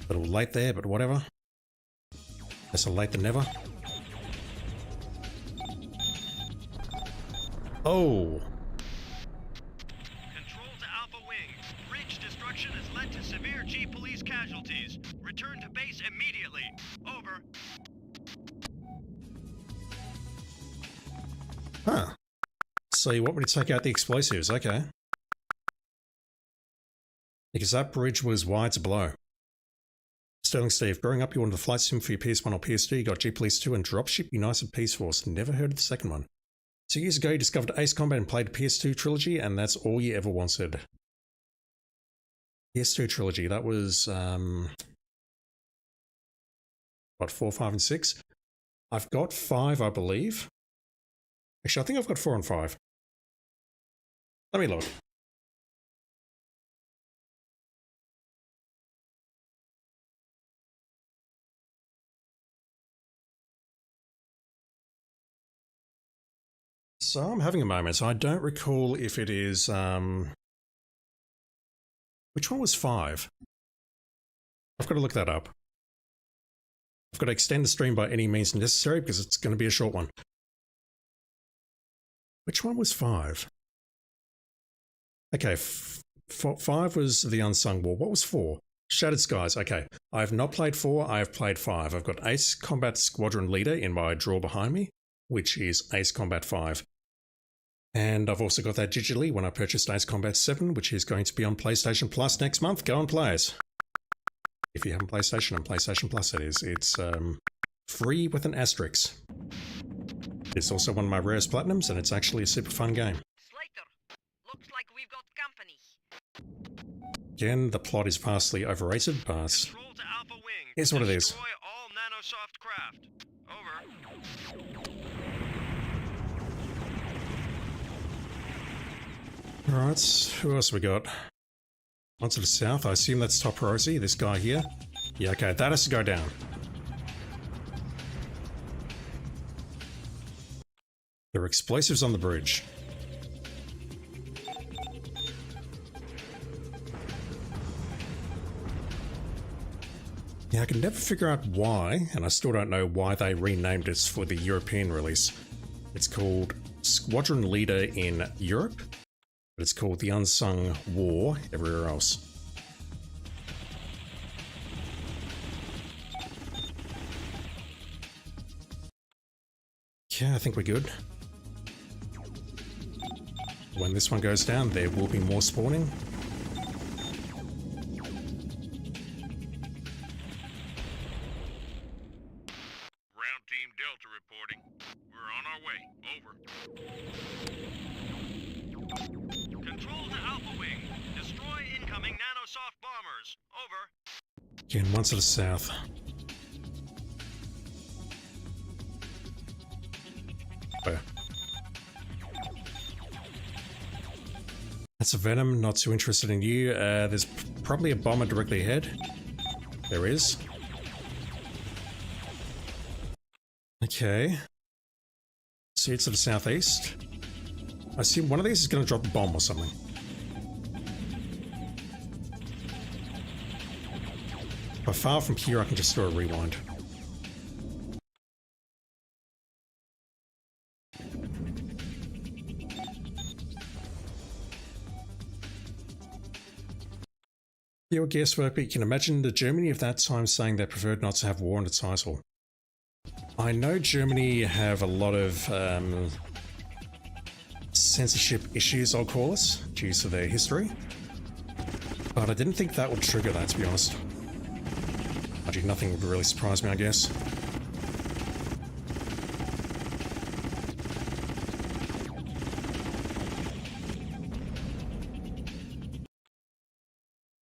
A little late there, but whatever. Better late than never. Oh! Control to Alpha Wing. Bridge destruction has led to severe G police casualties. Return to base immediately. Over. Huh. So you want me to take out the explosives, okay. Because that bridge was wide to blow. Sterling Steve, growing up you wanted the flight sim for your PS1 or PS2, you got G Police 2 and Dropship United Peace Force. Never heard of the second one. 2 years ago you discovered Ace Combat and played the PS2 trilogy and that's all you ever wanted. PS2 trilogy, that was, what, 4, 5 and 6? I've got 5, I believe. Actually, I think I've got 4 and 5. Let me look. So I'm having a moment. So I don't recall if it is, which one was 5? I've got to look that up. I've got to extend the stream by any means necessary because it's going to be a short one. Which one was 5? Okay, 5 was The Unsung War. What was 4? Shattered Skies. Okay, I have not played 4. I have played 5. I've got Ace Combat Squadron Leader in my drawer behind me, which is Ace Combat 5. And I've also got that digitally when I purchased Ace Combat 7, which is going to be on PlayStation Plus next month. Go and play it. If you haven't PlayStation, on PlayStation Plus it is. It's free with an asterisk. It's also one of my rarest platinums, and it's actually a super fun game. Slater, looks like we've got company. Again, the plot is vastly overrated, but Control to Alpha Wing. here's what it is. Destroy all nanosoft craft. Over. Alright, who else we got? On to the south, I assume that's top priority, this guy here. Yeah, okay, that has to go down. There are explosives on the bridge. Yeah, I can never figure out why, and I still don't know why they renamed it for the European release. It's called Squadron Leader in Europe, but it's called The Unsung War everywhere else. Yeah, I think we're good. When this one goes down, there will be more spawning. Ground Team Delta reporting. We're on our way. Over. Control to Alpha Wing. Destroy incoming nanosoft bombers. Over. Again, one to the south. Where? That's a Venom, not too interested in you. There's probably a bomber directly ahead. There is. Okay. See, it's to the southeast. I see one of these is going to drop a bomb or something. By far from here, I can just throw a rewind. Your guesswork, but you can imagine the Germany of that time saying they preferred not to have war in the title. I know Germany have a lot of censorship issues, I'll call it, due to their history. But I didn't think that would trigger that, to be honest. Actually, nothing would really surprise me, I guess.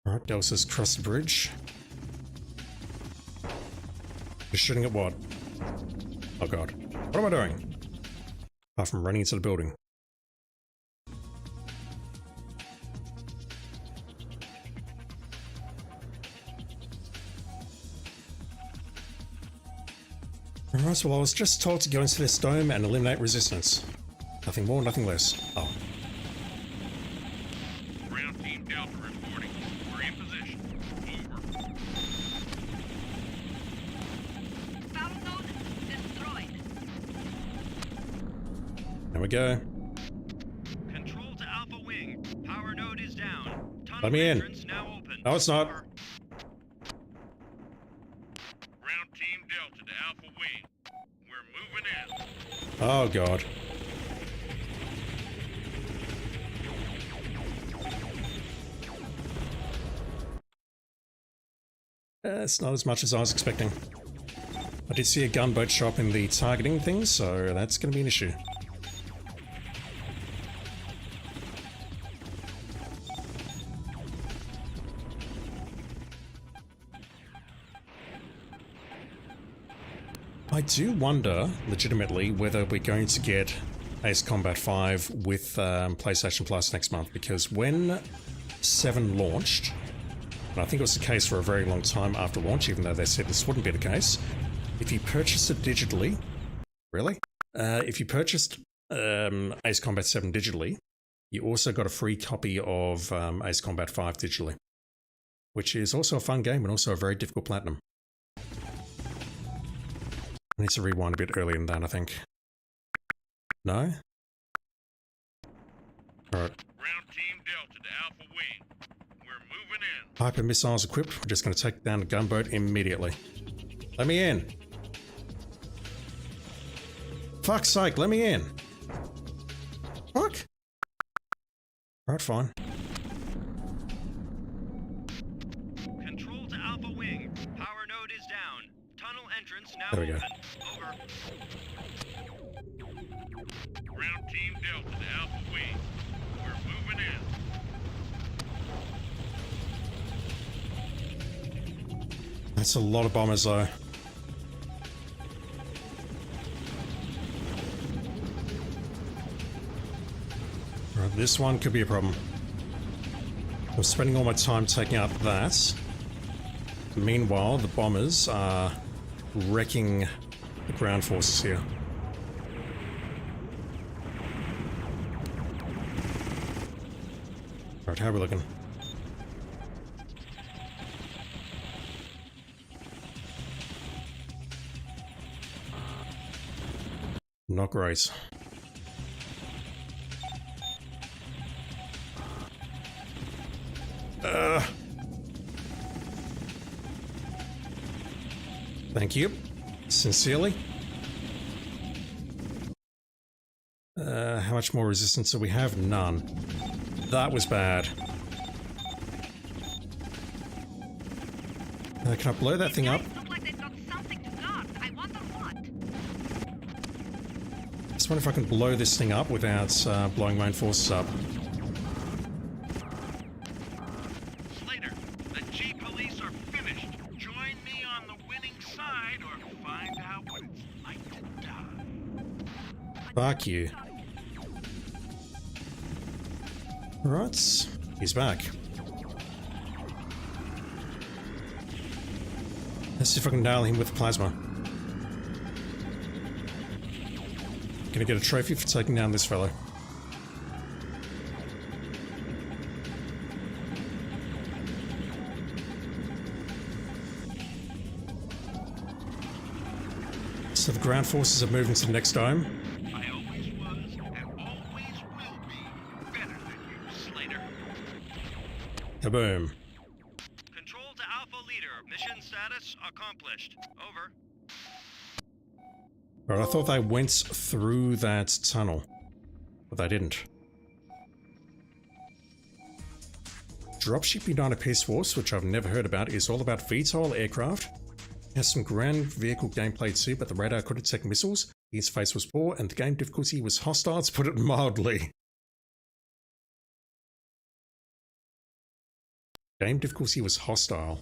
Alright, Dallas has crossed the bridge. You're shooting at what? Oh god. What am I doing? Apart from running into the building. Alright, well I was just told to go into this dome and eliminate resistance. Nothing more, nothing less. Oh. Ground Team Delta reporting. We're in position. Over. Power node destroyed. There we go. Control to Alpha Wing. Power node is down. Tunnel Let me in. entrance now open. No, it's not. Over. Ground Team Delta to Alpha Wing. We're moving in. Oh god. It's not as much as I was expecting. I did see a gunboat show up in the targeting thing, so that's going to be an issue. I do wonder, legitimately, whether we're going to get Ace Combat 5 with PlayStation Plus next month, because when 7 launched, and I think it was the case for a very long time after launch, even though they said this wouldn't be the case, if you purchased it digitally, really? If you purchased Ace Combat 7 digitally, you also got a free copy of Ace Combat 5 digitally, which is also a fun game and also a very difficult platinum. I need to rewind a bit earlier than that, I think. No? Alright. Ground Team Delta to Alpha Wing. We're moving in. Hyper missiles equipped. We're just going to take down the gunboat immediately. Let me in. Fuck's sake, let me in. Fuck. Alright, fine. Control to Alpha Wing. Power node is down. Tunnel entrance now There we go. open. Over. Ground Team Delta to Alpha Wing. We're moving in. That's a lot of bombers, though. Right, this one could be a problem. I'm spending all my time taking out that. Meanwhile, the bombers are wrecking the ground forces here. Right, how are we looking? Not great. Thank you. Sincerely. How much more resistance do we have? None. That was bad. Can I blow that thing up? Look like they've got something to guard. I wonder what. Just wonder if I can blow this thing up without blowing my own forces up. Slater, the G police are finished. Join me on the winning side or find out what it's like to die. Fuck you. Right, he's back. Let's see if I can nail him with plasma. Gonna get a trophy for taking down this fellow. So the ground forces are moving to the next dome. I always was and always will be better than you, Slater. Kaboom. Control to Alpha Leader. Mission status accomplished. Over. Right, I thought they went through that tunnel, but they didn't. Dropship United Peace Force, which I've never heard about, is all about VTOL aircraft. It has some ground vehicle gameplay too, but the radar could detect missiles. The interface was poor, and the game difficulty was hostile, to put it mildly. Game difficulty was hostile.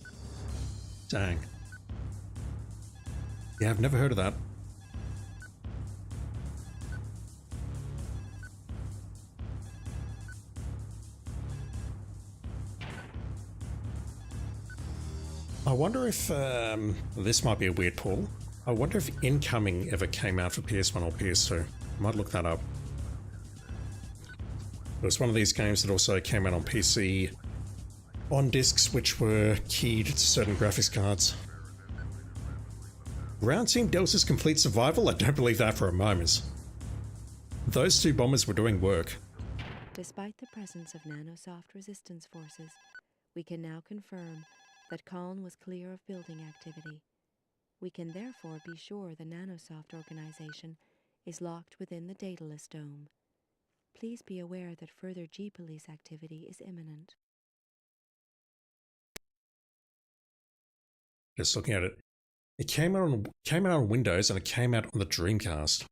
Dang. Yeah, I've never heard of that. I wonder if, this might be a weird pull. I wonder if Incoming ever came out for PS1 or PS2. I might look that up. It was one of these games that also came out on PC on discs which were keyed to certain graphics cards. Ground Team Delta's complete survival? I don't believe that for a moment. Those two bombers were doing work. Despite the presence of Nanosoft resistance forces, we can now confirm that Kaln was clear of building activity. We can therefore be sure the Nanosoft organization is locked within the Daedalus Dome. Please be aware that further G-Police activity is imminent. Just looking at it. It came out on Windows and it came out on the Dreamcast.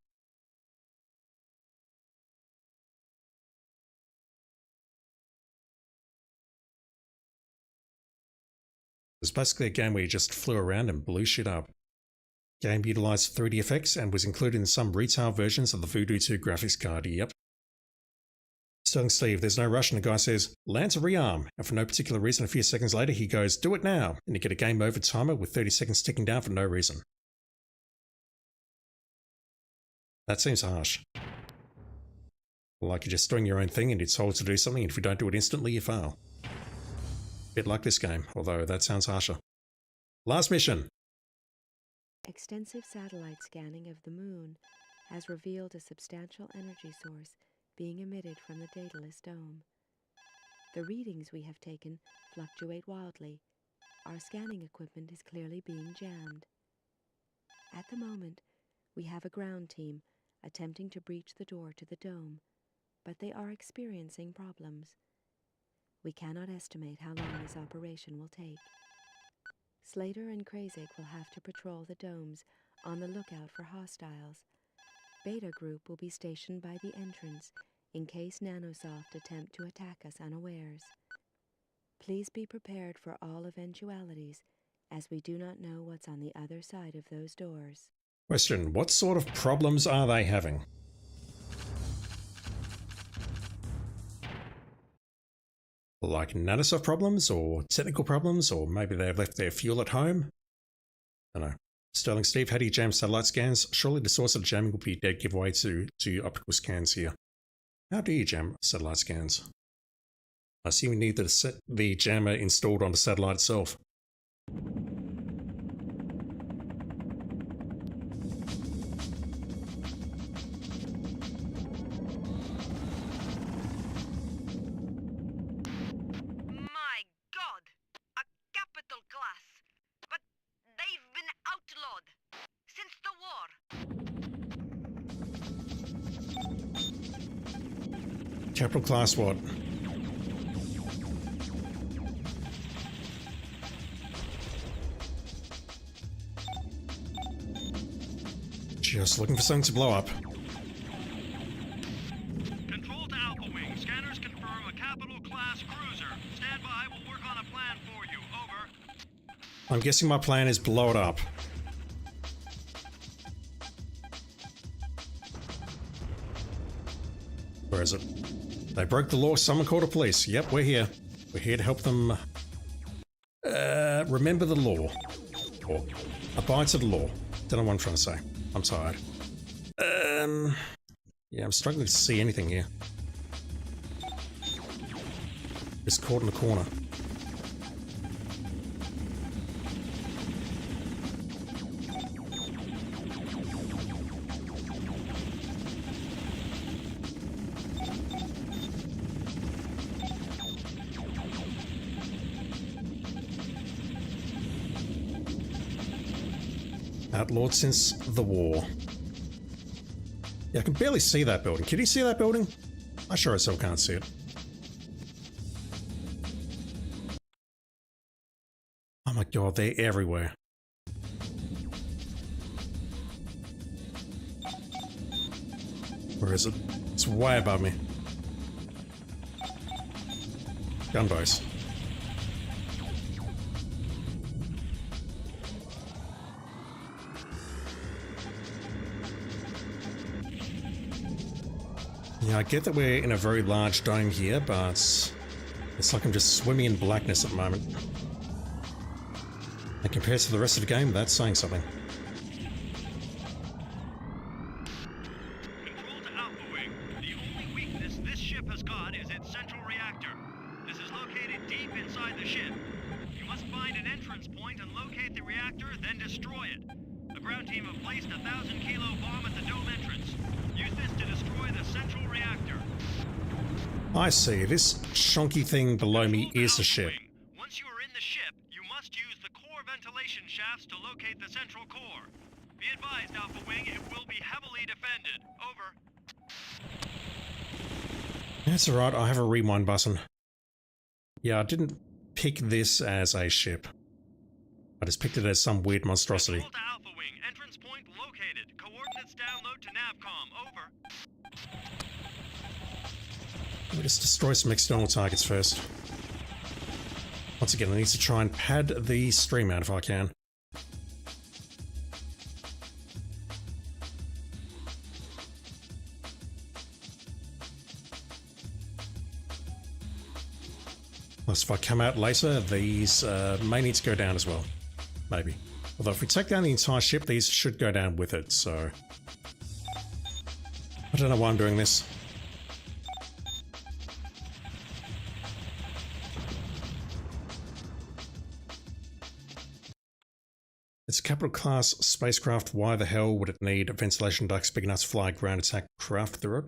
It was basically a game where you just flew around and blew shit up. The game utilized 3D effects and was included in some retail versions of the Voodoo 2 graphics card, yep. Sterling Steve, there's no rush, and the guy says, land to rearm, and for no particular reason a few seconds later he goes, do it now, and you get a game over timer with 30 seconds ticking down for no reason. That seems harsh. Like you're just doing your own thing and you're told to do something, and if you don't do it instantly, you fail. Bit like this game, although that sounds harsher. Last mission! Extensive satellite scanning of the Moon has revealed a substantial energy source being emitted from the Daedalus Dome. The readings we have taken fluctuate wildly. Our scanning equipment is clearly being jammed. At the moment, we have a ground team attempting to breach the door to the dome, but they are experiencing problems. We cannot estimate how long this operation will take. Slater and Krasik will have to patrol the domes on the lookout for hostiles. Beta Group will be stationed by the entrance in case Nanosoft attempt to attack us unawares. Please be prepared for all eventualities, as we do not know what's on the other side of those doors. Question, what sort of problems are they having? Like Nanosoft problems, or technical problems, or maybe they've left their fuel at home? I don't know. Sterling Steve, how do you jam satellite scans? Surely the source of jamming will be a dead giveaway to optical scans here. How do you jam satellite scans? I assume you need the jammer installed on the satellite itself. My God! A capital class! But they've been outlawed since the war. Capital class what? Just looking for something to blow up. Control to Alpha Wing. Scanners confirm a capital class cruiser. Stand by. We'll work on a plan for you. Over. I'm guessing my plan is blow it up. Where is it? They broke the law. Someone called the police. Yep, we're here. We're here to help them remember the law. Or abide to the law. Don't know what I'm trying to say. I'm tired. Yeah, I'm struggling to see anything here. Just caught in the corner. Outlawed since the war. Yeah, I can barely see that building. Can you see that building? I sure as hell can't see it. Oh my god, they're everywhere. Where is it? It's way above me. Gunboats. Yeah, I get that we're in a very large dome here, but it's like I'm just swimming in blackness at the moment. And compared to the rest of the game, that's saying something. Control to Alpha Wing. The only weakness this ship has got is its central reactor. This is located deep inside the ship. You must find an entrance point and locate the reactor, then destroy it. The ground team have placed a 1,000-kilo bomb at the dome entrance. Use this to destroy the central reactor. I see. This chunky thing below me Control to is the Alpha ship. Wing. Once you are in the ship, you must use the core ventilation shafts to locate the central core. Be advised, Alpha Wing, it will be heavily defended. Over. That's alright, I have a rewind button. Yeah, I didn't pick this as a ship. I just picked it as some weird monstrosity. Control to Alpha Wing. Entrance point located. Coordinates download to Navcom. Over. Let me just destroy some external targets first. Once again, I need to try and pad the stream out if I can. Plus, if I come out later, these may need to go down as well. Maybe. Although if we take down the entire ship, these should go down with it, so... I don't know why I'm doing this. It's a capital class spacecraft. Why the hell would it need ventilation ducts big enough to fly a ground attack craft through it?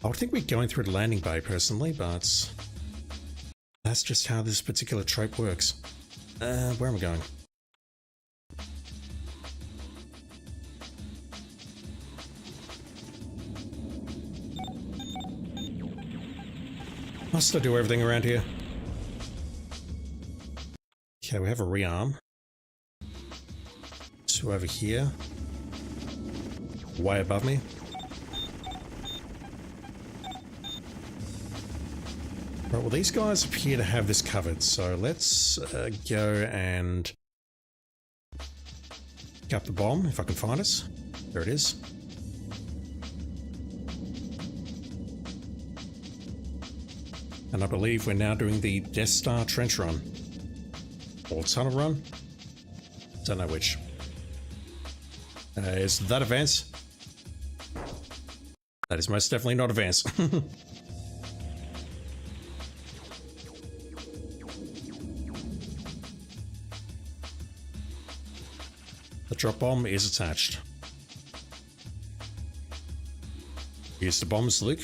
I would think we're going through the landing bay personally, but that's just how this particular trope works. Where am I going? Must I do everything around here? Okay, we have a rearm. So over here. Way above me. Right, well these guys appear to have this covered, so let's go and pick up the bomb if I can find us. There it is. And I believe we're now doing the Death Star trench run. Or tunnel run? Don't know which. Is that advance? That is most definitely not advance. The drop bomb is attached. Here's the bombs, Luke.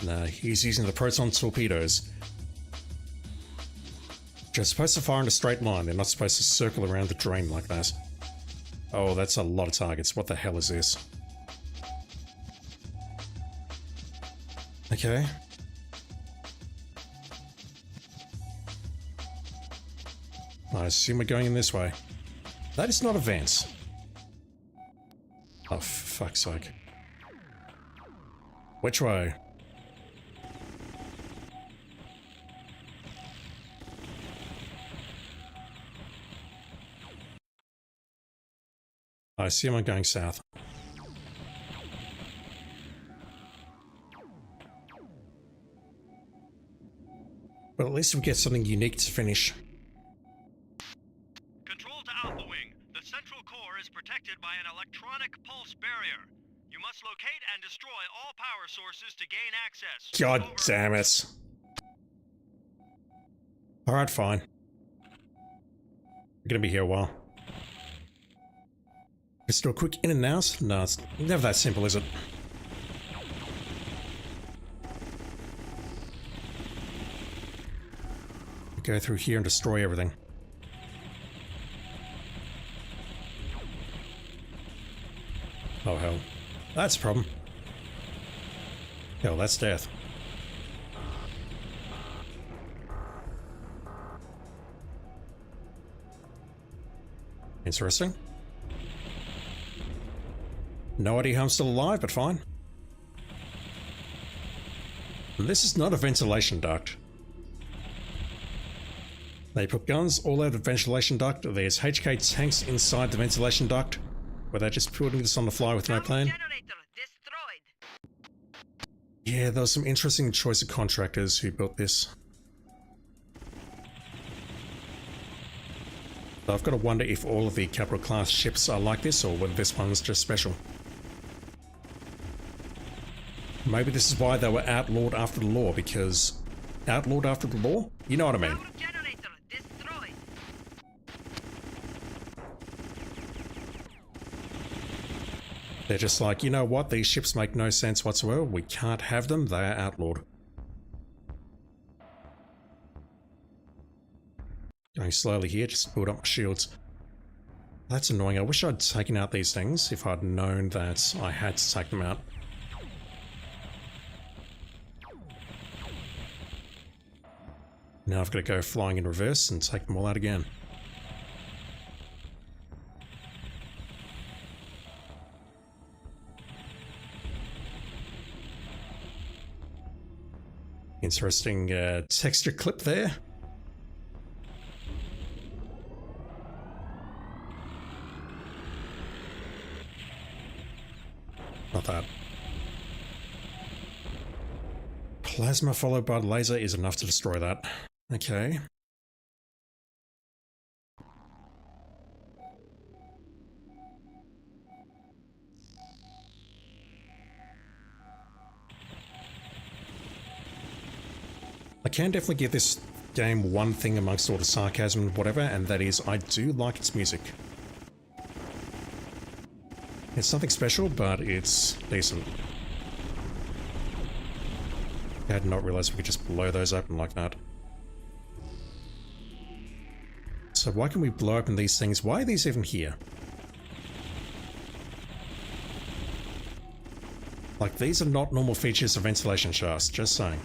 No, he's using the proton torpedoes. Which are supposed to fire in a straight line. They're not supposed to circle around the drain like that. Oh, that's a lot of targets. What the hell is this? Okay. I assume we're going in this way. That is not advance. Oh, for fuck's sake. Which way? I assume I'm going south. But at least we get something unique to finish. Control to Alpha Wing. The central core is protected by an electronic pulse barrier. You must locate and destroy all power sources to gain access. God Over. damn it. Alright, fine. We're gonna be here a while. Let's do a quick in and out. No, it's never that simple, is it? Go through here and destroy everything. Oh hell. That's a problem. Hell, that's death. Interesting. No idea how I'm still alive, but fine. This is not a ventilation duct. They put guns all over the ventilation duct. There's HK tanks inside the ventilation duct. Were they just putting this on the fly with no plan? Generator destroyed. Yeah, there was some interesting choice of contractors who built this. I've got to wonder if all of the capital class ships are like this, or whether this one's just special. Maybe this is why they were outlawed after the law, because... outlawed after the law? You know what I mean. Power generator destroyed. They're just like, you know what, these ships make no sense whatsoever, we can't have them, they are outlawed. Going slowly here, just build up my shields. That's annoying, I wish I'd taken out these things if I'd known that I had to take them out. Now I've got to go flying in reverse and take them all out again. Interesting texture clip there. Not that. Plasma followed by laser is enough to destroy that. Okay. I can definitely give this game one thing amongst all the sarcasm and whatever, and that is I do like its music. It's nothing special, but it's decent. I had not realized we could just blow those open like that. So why can we blow open these things? Why are these even here? Like, these are not normal features of ventilation shafts, just saying.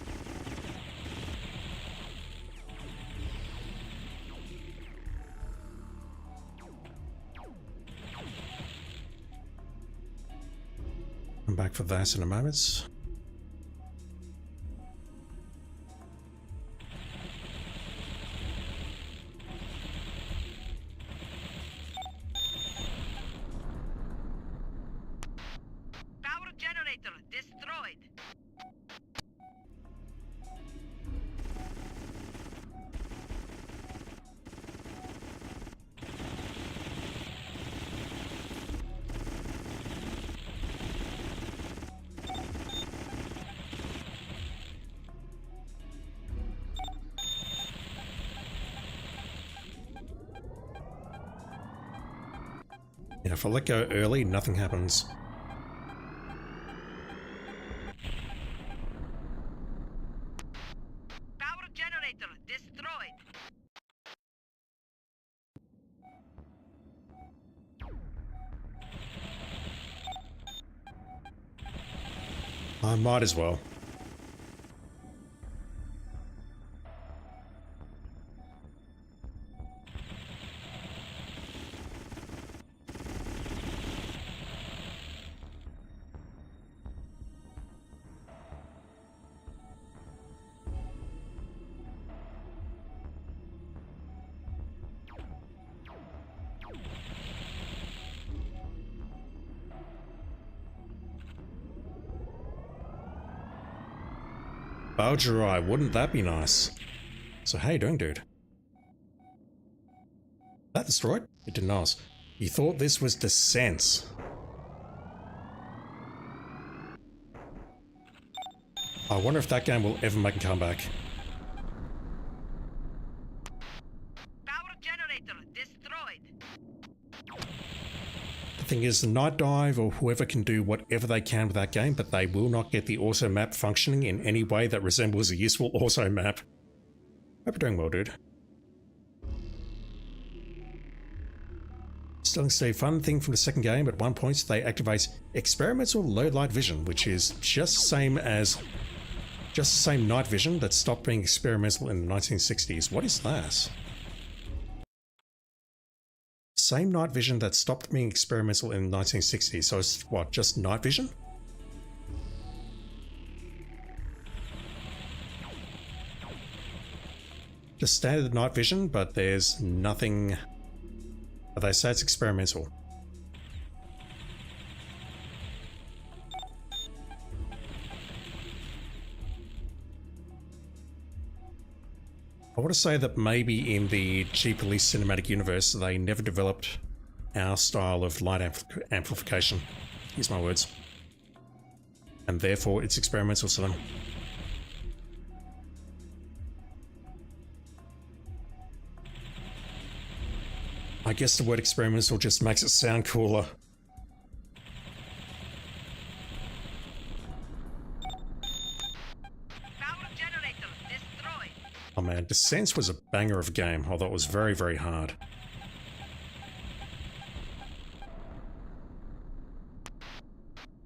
I'm back for that in a moment. Power generator destroyed. Yeah, if I let go early, nothing happens. Power generator destroyed. I might as well. Bowdgerai, wouldn't that be nice? So how you doing, dude? That destroyed? It did not. You thought this was Descent. I wonder if that game will ever make a comeback. Power generator destroyed. The thing is, the Night Dive or whoever can do whatever they can with that game, but they will not get the auto map functioning in any way that resembles a useful auto map. Hope you're doing well, dude. Sterling Steve, fun thing from the second game, at one point they activate experimental low light vision, which is just the same night vision that stopped being experimental in the 1960s. What is that? Same night vision that stopped being experimental in the 1960s. So it's what, just night vision? Just standard night vision, but there's nothing. But they say it's experimental. I want to say that maybe in the G Police cinematic universe, they never developed our style of light amplification. Use my words. And therefore, it's experimental to them. I guess the word experimental just makes it sound cooler. Power generator destroyed. Oh man, Descent was a banger of a game, although it was very, very hard.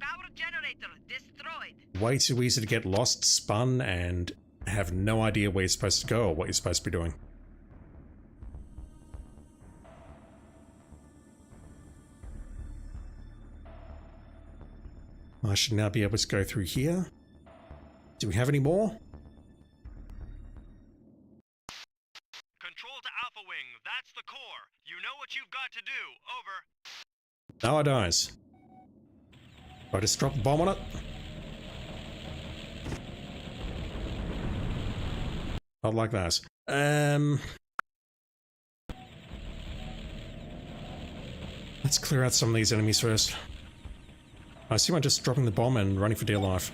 Power generator destroyed. Way too easy to get lost, spun, and have no idea where you're supposed to go or what you're supposed to be doing. I should now be able to go through here. Do we have any more? Control to Alpha Wing, that's the core. You know what you've got to do. Over. No, I don't. I just drop the bomb on it. Not like that. Let's clear out some of these enemies first. I assume I'm just dropping the bomb and running for dear life.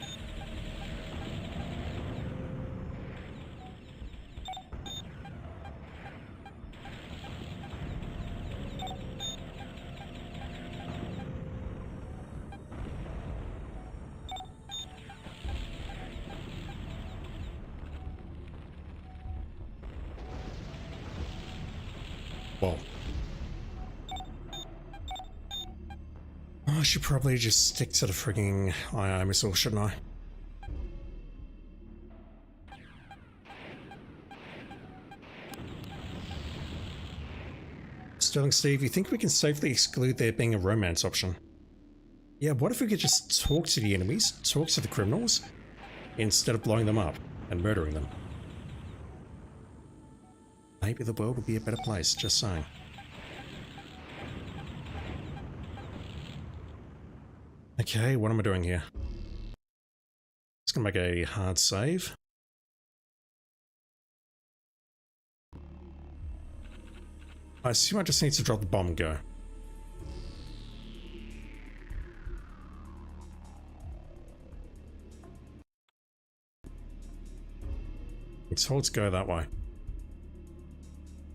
Whoa. I should probably just stick to the frigging II missile, shouldn't I? Sterling Steve, you think we can safely exclude there being a romance option? Yeah, what if we could just talk to the enemies, talk to the criminals, instead of blowing them up and murdering them? Maybe the world would be a better place, just saying. Okay, what am I doing here? It's gonna make a hard save. I assume I just need to drop the bomb and go. It's told to go that way. I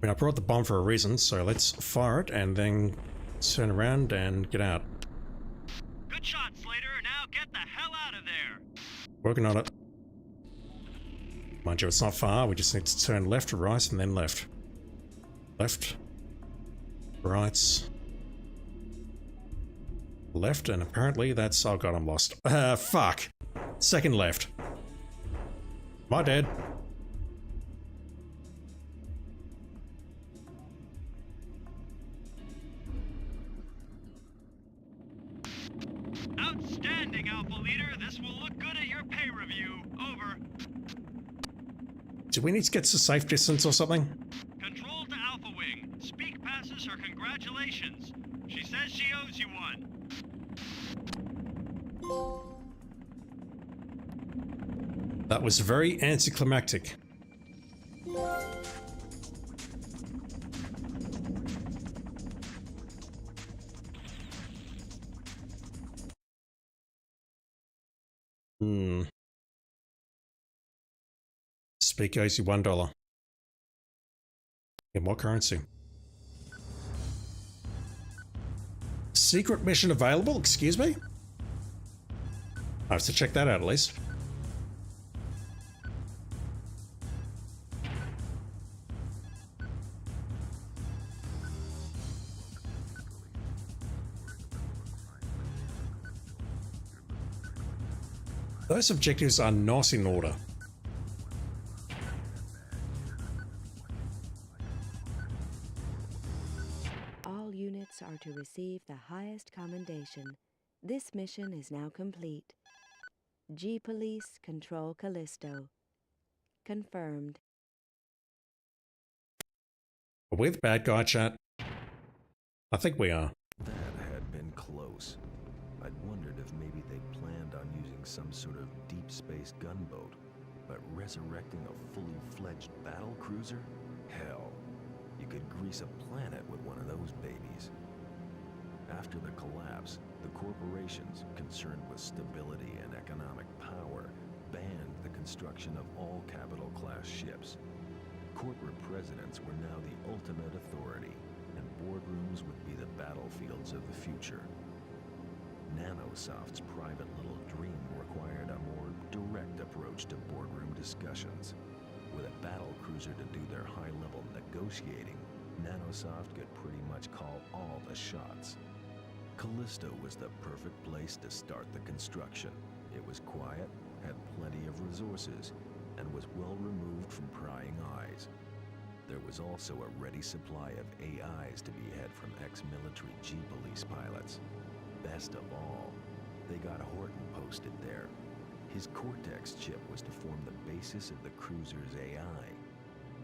mean, I brought the bomb for a reason, so let's fire it and then turn around and get out. Good shot, Slater. Now get the hell out of there. Working on it. Mind you, it's not far. We just need to turn left, right, and then left. Left. Right. Left, and apparently that's... Oh god, I'm lost. Fuck. Second left. My dead. Outstanding, Alpha Leader. This will look good at your pay review. Over. Do we need to get to safe distance or something? Control to Alpha Wing. Speak passes her congratulations. She says she owes you one. That was very anticlimactic. Speak owes you $1. In what currency? Secret mission available? Excuse me? I have to check that out at least. Those objectives are not in order. All units are to receive the highest commendation. This mission is now complete. G-Police control Callisto. Confirmed. Are we the bad guy, chat? I think we are. That had been close. I'd wondered if maybe they planned on using some sort of deep space gunboat, but resurrecting a fully fledged battle cruiser? Hell, you could grease a planet with one of those babies. After the collapse, the corporations concerned with stability and economic power banned the construction of all capital-class ships. Corporate presidents were now the ultimate authority, and boardrooms would be the battlefields of the future. Nanosoft's private little dream required a more direct approach to boardroom discussions. With a battle cruiser to do their high-level negotiating, Nanosoft could pretty much call all the shots. Callisto was the perfect place to start the construction. It was quiet, had plenty of resources, and was well removed from prying eyes. There was also a ready supply of AIs to be had from ex-military G-Police pilots. Best of all, they got Horton posted there. His Cortex chip was to form the basis of the cruiser's AI.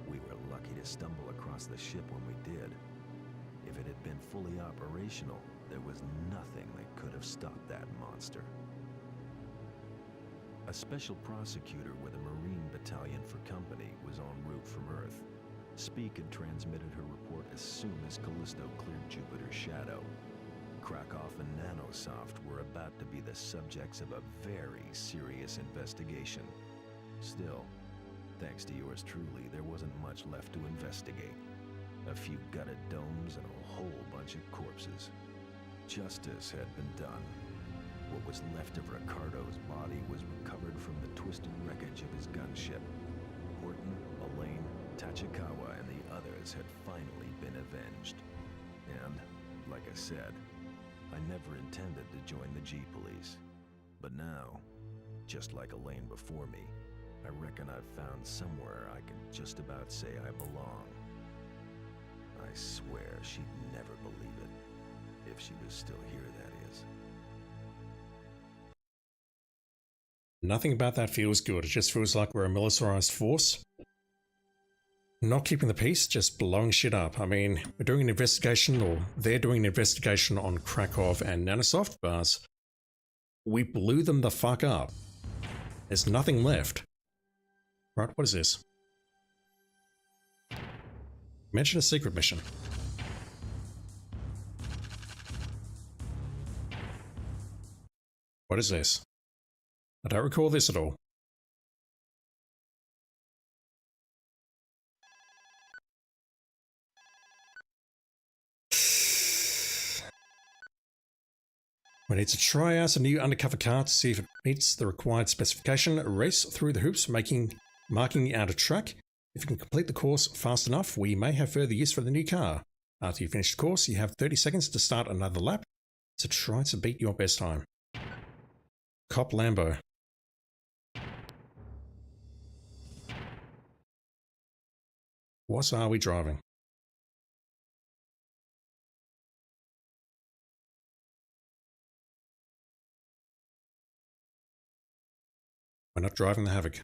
We were lucky to stumble across the ship when we did. If it had been fully operational, there was nothing that could have stopped that monster. A special prosecutor with a Marine battalion for company was en route from Earth. Speak had transmitted her report as soon as Callisto cleared Jupiter's shadow. Krakow and Nanosoft were about to be the subjects of a very serious investigation. Still, thanks to yours truly, there wasn't much left to investigate. A few gutted domes and a whole bunch of corpses. Justice had been done. What was left of Ricardo's body was recovered from the twisted wreckage of his gunship. Horton, Elaine, Tachikawa, and the others had finally been avenged. And, like I said, I never intended to join the G-Police. But now, just like Elaine before me, I reckon I've found somewhere I can just about say I belong. I swear she'd never believe it. If she was still here, that is. Nothing about that feels good. It just feels like we're a militarized force. Not keeping the peace, just blowing shit up. I mean, we're doing an investigation, or they're doing an investigation on Krakow and Nanosoft, but we blew them the fuck up. There's nothing left. Right, what is this? Mention a secret mission. What is this? I don't recall this at all. We need to try out a new undercover car to see if it meets the required specification. Race through the hoops, marking out a track. If you can complete the course fast enough, we may have further use for the new car. After you finish the course, you have 30 seconds to start another lap to try to beat your best time. Cop Lambo. What are we driving? We're not driving the Havoc.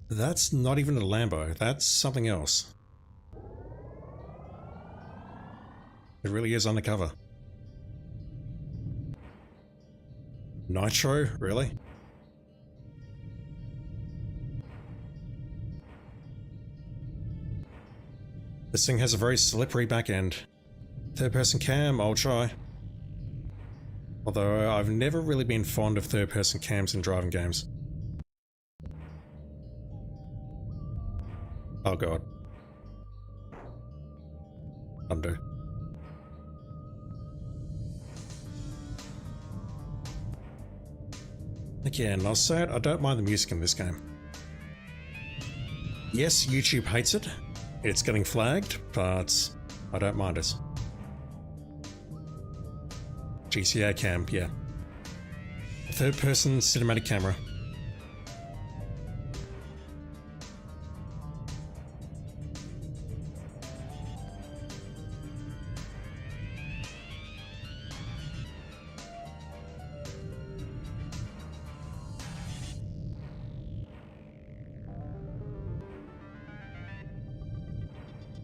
That's not even a Lambo. That's something else. It really is undercover. Nitro? Really? This thing has a very slippery back end. Third-person cam, I'll try. Although I've never really been fond of third-person cams in driving games. Oh god. Undo. Again, I'll say it, I don't mind the music in this game. Yes, YouTube hates it, It's getting flagged, but I don't mind it. GTA cam, yeah. Third person cinematic camera.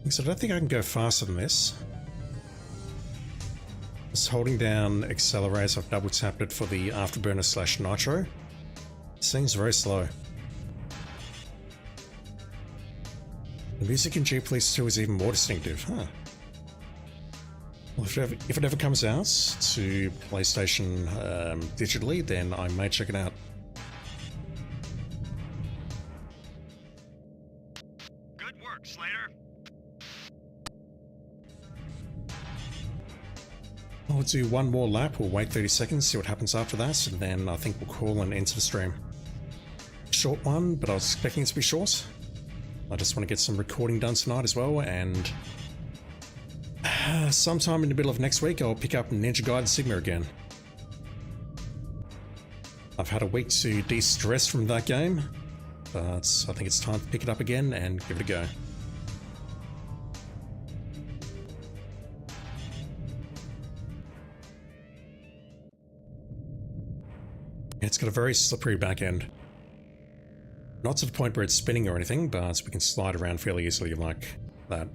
So I don't think I can go faster than this. Just holding down accelerate, I've double tapped it for the afterburner / nitro. Seems very slow. The music in Jeep Police 2 is even more distinctive, huh? Well, if it ever comes out to PlayStation digitally, then I may check it out. Good work, Slater. I'll do one more lap, we'll wait 30 seconds, see what happens after that, and then I think we'll call and enter the stream. Short one, but I was expecting it to be short. I just want to get some recording done tonight as well, and sometime in the middle of next week I'll pick up Ninja Gaiden Sigma again. I've had a week to de-stress from that game, but I think it's time to pick it up again and give it a go. It's got a very slippery back end. Not to the point where it's spinning or anything, but we can slide around fairly easily like that.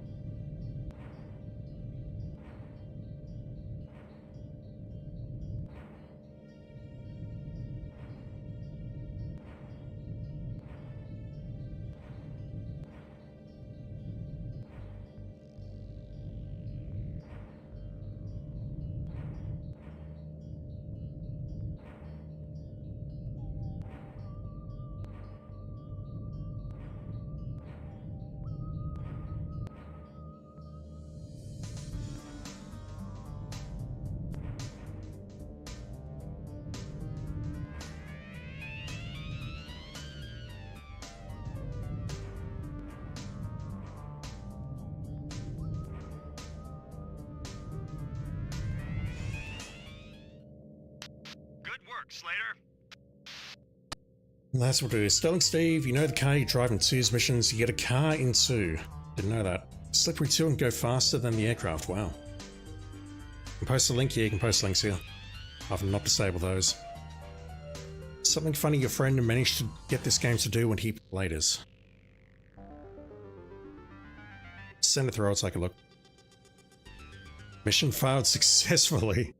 Slater. That's what it is. Sterling Steve, you know the car you drive in 2's missions, you get a car in 2. Didn't know that. Slippery 2 and go faster than the aircraft, wow. You can post a link, yeah, you can post links here. I've not disabled those. Something funny your friend managed to get this game to do when he played us. Send it through, I'll take a look. Mission failed successfully.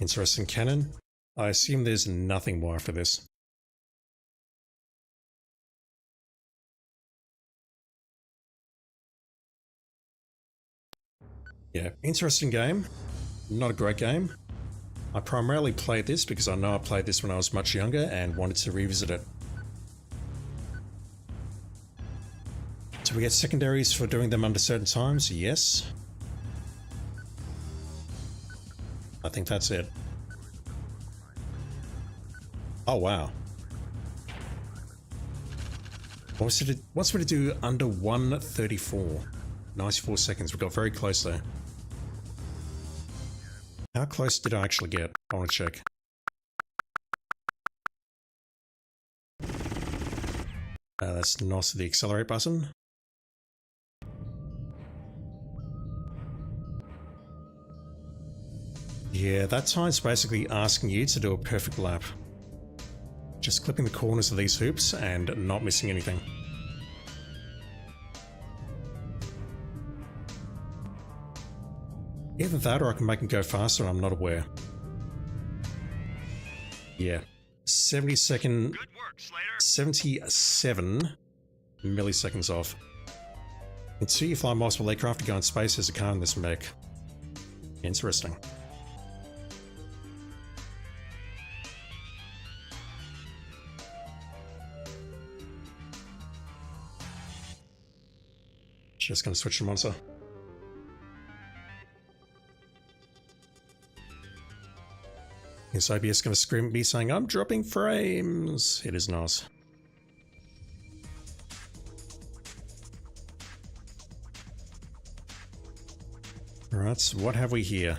Interesting cannon. I assume there's nothing more after this. Yeah, interesting game. Not a great game. I primarily played this because I know I played this when I was much younger and wanted to revisit it. Do we get secondaries for doing them under certain times? Yes. I think that's it. Oh wow. What's we to do under 1:34? 94 seconds. We got very close there. How close did I actually get? I want to check. That's not the accelerate button. Yeah, that time's basically asking you to do a perfect lap. Just clipping the corners of these hoops and not missing anything. Either that or I can make it go faster and I'm not aware. Yeah. 70-second... Good work, Slater. 77 milliseconds off. In 2, you fly multiple aircraft to go in space as a car in this mech. Interesting. Just gonna switch to monitor. Is OBS going to scream at me saying, I'm dropping frames? It is not. Alright, so what have we here?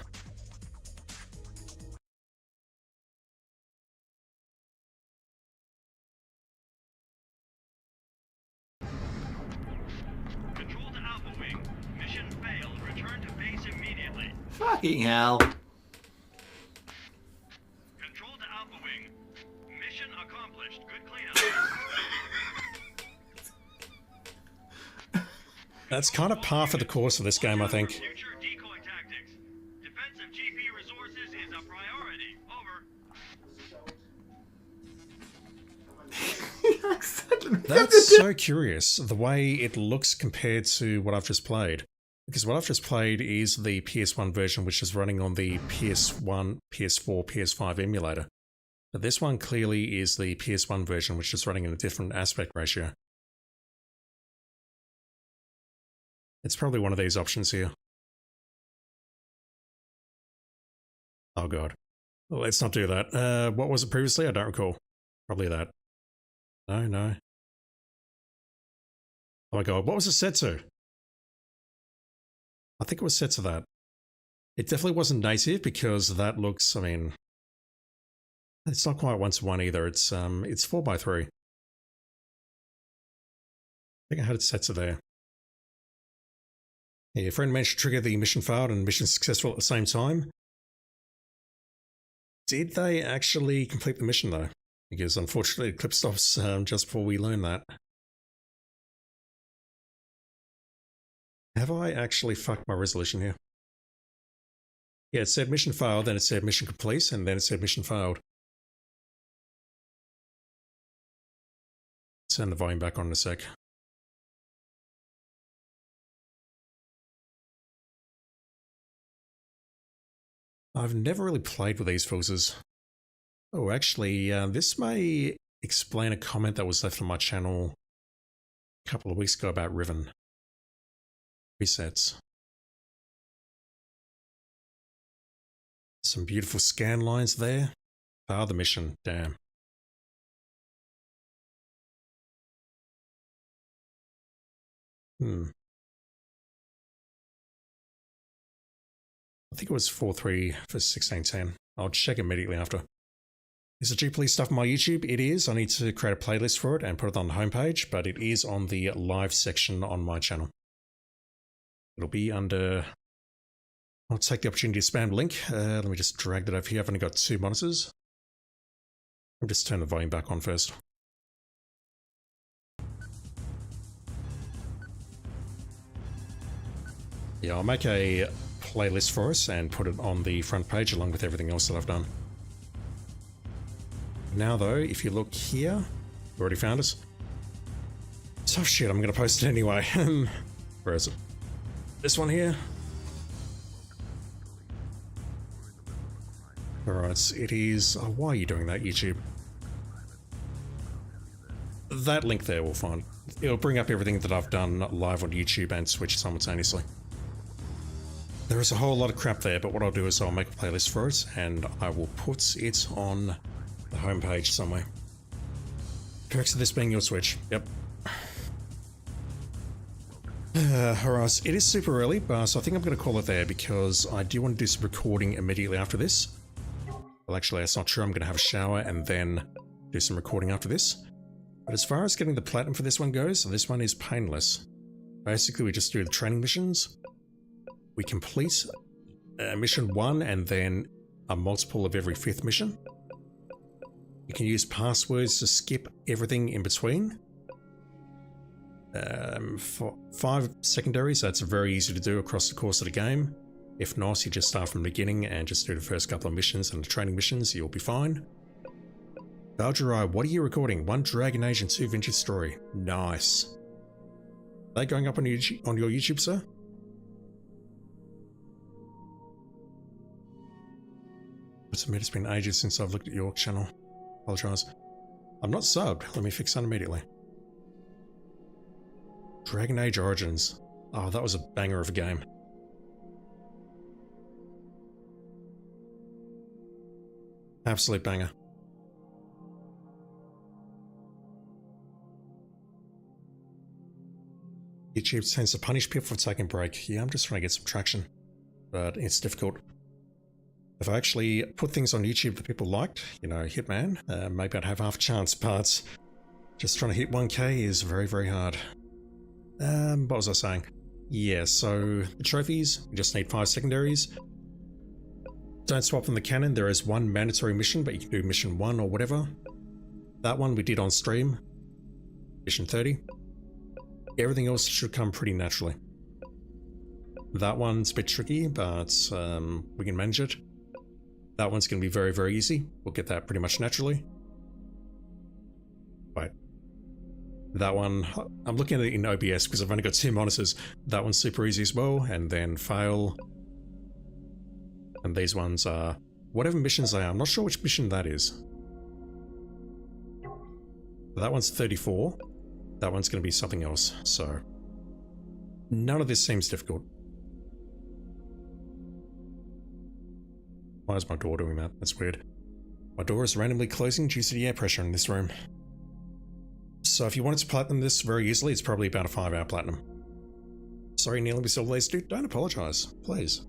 Control to Alpha Wing. Mission failed. Return to base immediately. Fucking hell. Control to Alpha Wing. Mission accomplished. Good cleanup. That's kind of par for the course of this game, I think. Future decoy tactics. Defense of GP resources is a priority. Over. That's so curious, the way it looks compared to what I've just played. Because what I've just played is the PS1 version, which is running on the PS1, PS4, PS5 emulator. But this one clearly is the PS1 version, which is running in a different aspect ratio. It's probably one of these options here. Oh god. Well, let's not do that. What was it previously? I don't recall. Probably that. No. Oh my god, what was it set to? I think it was set to that. It definitely wasn't native because that looks, I mean, it's not quite 1-to-1 either. It's 4:3. I think I had it set to there. Yeah, your friend managed to trigger the mission failed and mission successful at the same time. Did they actually complete the mission though? Because unfortunately the clip stops just before we learn that. Have I actually fucked my resolution here? Yeah, it said mission failed, then it said mission complete, and then it said mission failed. Turn the volume back on in a sec. I've never really played with these filters. Oh, actually, this may explain a comment that was left on my channel a couple of weeks ago about Riven. Resets. Some beautiful scan lines there. Ah, the mission, damn. I think it was 4.3 for 1610. I'll check immediately after. Is the G Police stuff on my YouTube? It is. I need to create a playlist for it and put it on the homepage, but it is on the live section on my channel. It'll be under... I'll take the opportunity to spam the link. Let me just drag that over here. I've only got 2 monitors. I'll just turn the volume back on first. Yeah, I'll make a playlist for us and put it on the front page along with everything else that I've done. Now though, if you look here, you already found us. Tough shit, I'm going to post it anyway. Where is it? This one here. Alright, it is... Oh, why are you doing that, YouTube? That link there will find. It'll bring up everything that I've done live on YouTube and Switch simultaneously. There is a whole lot of crap there, but what I'll do is I'll make a playlist for it, and I will put it on the homepage somewhere. Correct to this being your Switch. Yep. Alright, it is super early, but so I think I'm going to call it there because I do want to do some recording immediately after this. Well, actually, that's not true. I'm going to have a shower and then do some recording after this. But as far as getting the platinum for this one goes, this one is painless. Basically, we just do the training missions. We complete mission 1 and then a multiple of every 5th mission. You can use passwords to skip everything in between. For 5 secondaries, that's very easy to do across the course of the game. If not, you just start from the beginning and just do the first couple of missions and the training missions, you'll be fine. Valgerai, what are you recording? 1 Dragon Age and 2 Vintage Story. Nice. Are they going up on your YouTube, sir? It's been ages since I've looked at your channel. Apologise. I'm not subbed. Let me fix that immediately. Dragon Age Origins. Oh, that was a banger of a game. Absolute banger. YouTube tends to punish people for taking a break. Yeah, I'm just trying to get some traction, but it's difficult. If I actually put things on YouTube that people liked, you know, Hitman, maybe I'd have half a chance, but just trying to hit 1k is very, very hard. What was I saying? Yeah, so the trophies, you just need 5 secondaries. Don't swap from the cannon. There is one mandatory mission, but you can do mission 1 or whatever. That one we did on stream. Mission 30. Everything else should come pretty naturally. That one's a bit tricky, but we can manage it. That one's going to be very, very easy. We'll get that pretty much naturally. Wait. That one, I'm looking at it in OBS because I've only got 2 monitors. That one's super easy as well, and then fail. And these ones are whatever missions they are. I'm not sure which mission that is. That one's 34. That one's going to be something else, so none of this seems difficult. Why is my door doing that? That's weird. My door is randomly closing due to the air pressure in this room. So if you wanted to platinum this very easily, it's probably about a 5-hour platinum. Sorry, Neil, we still late, dude. Don't apologize, please.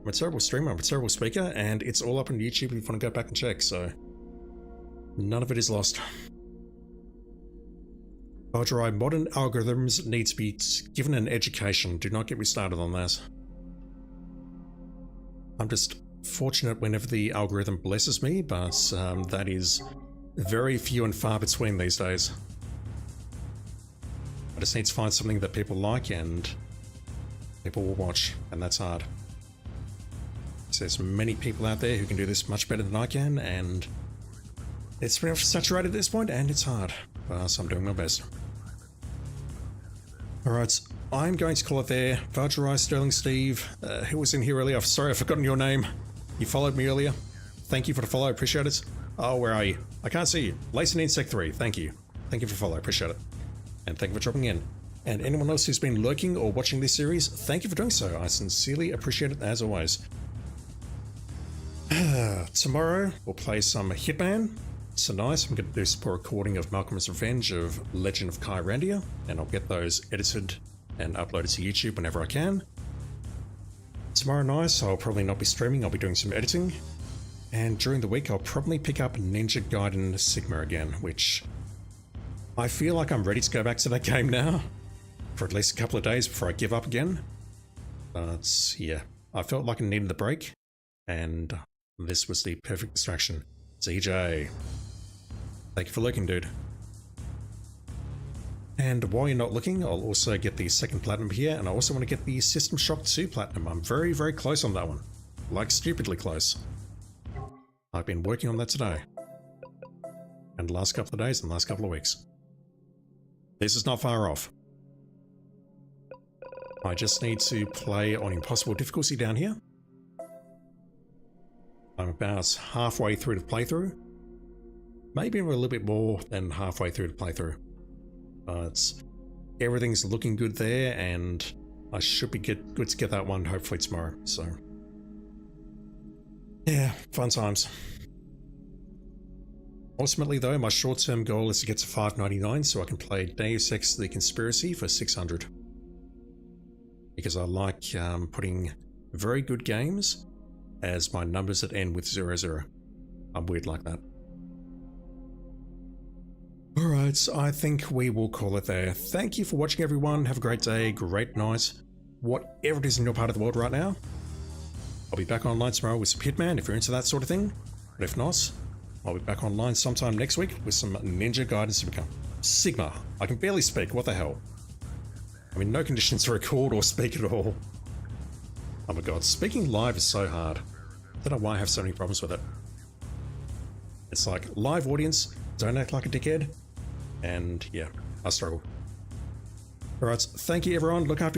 I'm a terrible streamer, I'm a terrible speaker, and it's all up on YouTube if you want to go back and check, so none of it is lost. Vajrai, modern algorithms need to be given an education. Do not get me started on that. I'm just fortunate whenever the algorithm blesses me, but that is very few and far between these days. I just need to find something that people like and people will watch, and that's hard. So there's many people out there who can do this much better than I can, and it's pretty much saturated at this point, and it's hard. So I'm doing my best. Alright, I'm going to call it there. Vajrai, Sterling Steve, who was in here earlier? Sorry, I've forgotten your name. You followed me earlier. Thank you for the follow, appreciate it. Oh, where are you? I can't see you. Layson in Sec 3, thank you. Thank you for the follow, appreciate it. And thank you for dropping in. And anyone else who's been lurking or watching this series, thank you for doing so. I sincerely appreciate it as always. Tomorrow, we'll play some Hitman. Tonight, I'm going to do some recording of Malcolm's Revenge of Legend of Kyrandia, and I'll get those edited and uploaded to YouTube whenever I can. Tomorrow night, I'll probably not be streaming, I'll be doing some editing. And during the week, I'll probably pick up Ninja Gaiden Sigma again, which I feel like I'm ready to go back to that game now, for at least a couple of days before I give up again. But yeah, I felt like I needed the break, and this was the perfect distraction. CJ. Thank you for looking, dude. And while you're not looking, I'll also get the 2nd platinum here, and I also want to get the System Shock 2 platinum. I'm very, very close on that one. Like, stupidly close. I've been working on that today. And the last couple of days and the last couple of weeks. This is not far off. I just need to play on impossible difficulty down here. I'm about halfway through the playthrough. Maybe a little bit more than halfway through the playthrough. But everything's looking good there, and I should be good to get that one hopefully tomorrow. So yeah, fun times. Ultimately though, my short-term goal is to get to 599 so I can play Deus Ex The Conspiracy for 600. Because I like putting very good games as my numbers that end with 00. I'm weird like that. Alright, I think we will call it there. Thank you for watching, everyone. Have a great day, great night, whatever it is in your part of the world right now. I'll be back online tomorrow with some Hitman if you're into that sort of thing. But if not, I'll be back online sometime next week with some Ninja Gaiden Sigma. I can barely speak, what the hell? I'm in no conditions to record or speak at all. Oh my god, speaking live is so hard. I don't know why I have so many problems with it. It's like, live audience, don't act like a dickhead. And yeah, I struggle. Alright, thank you everyone, look after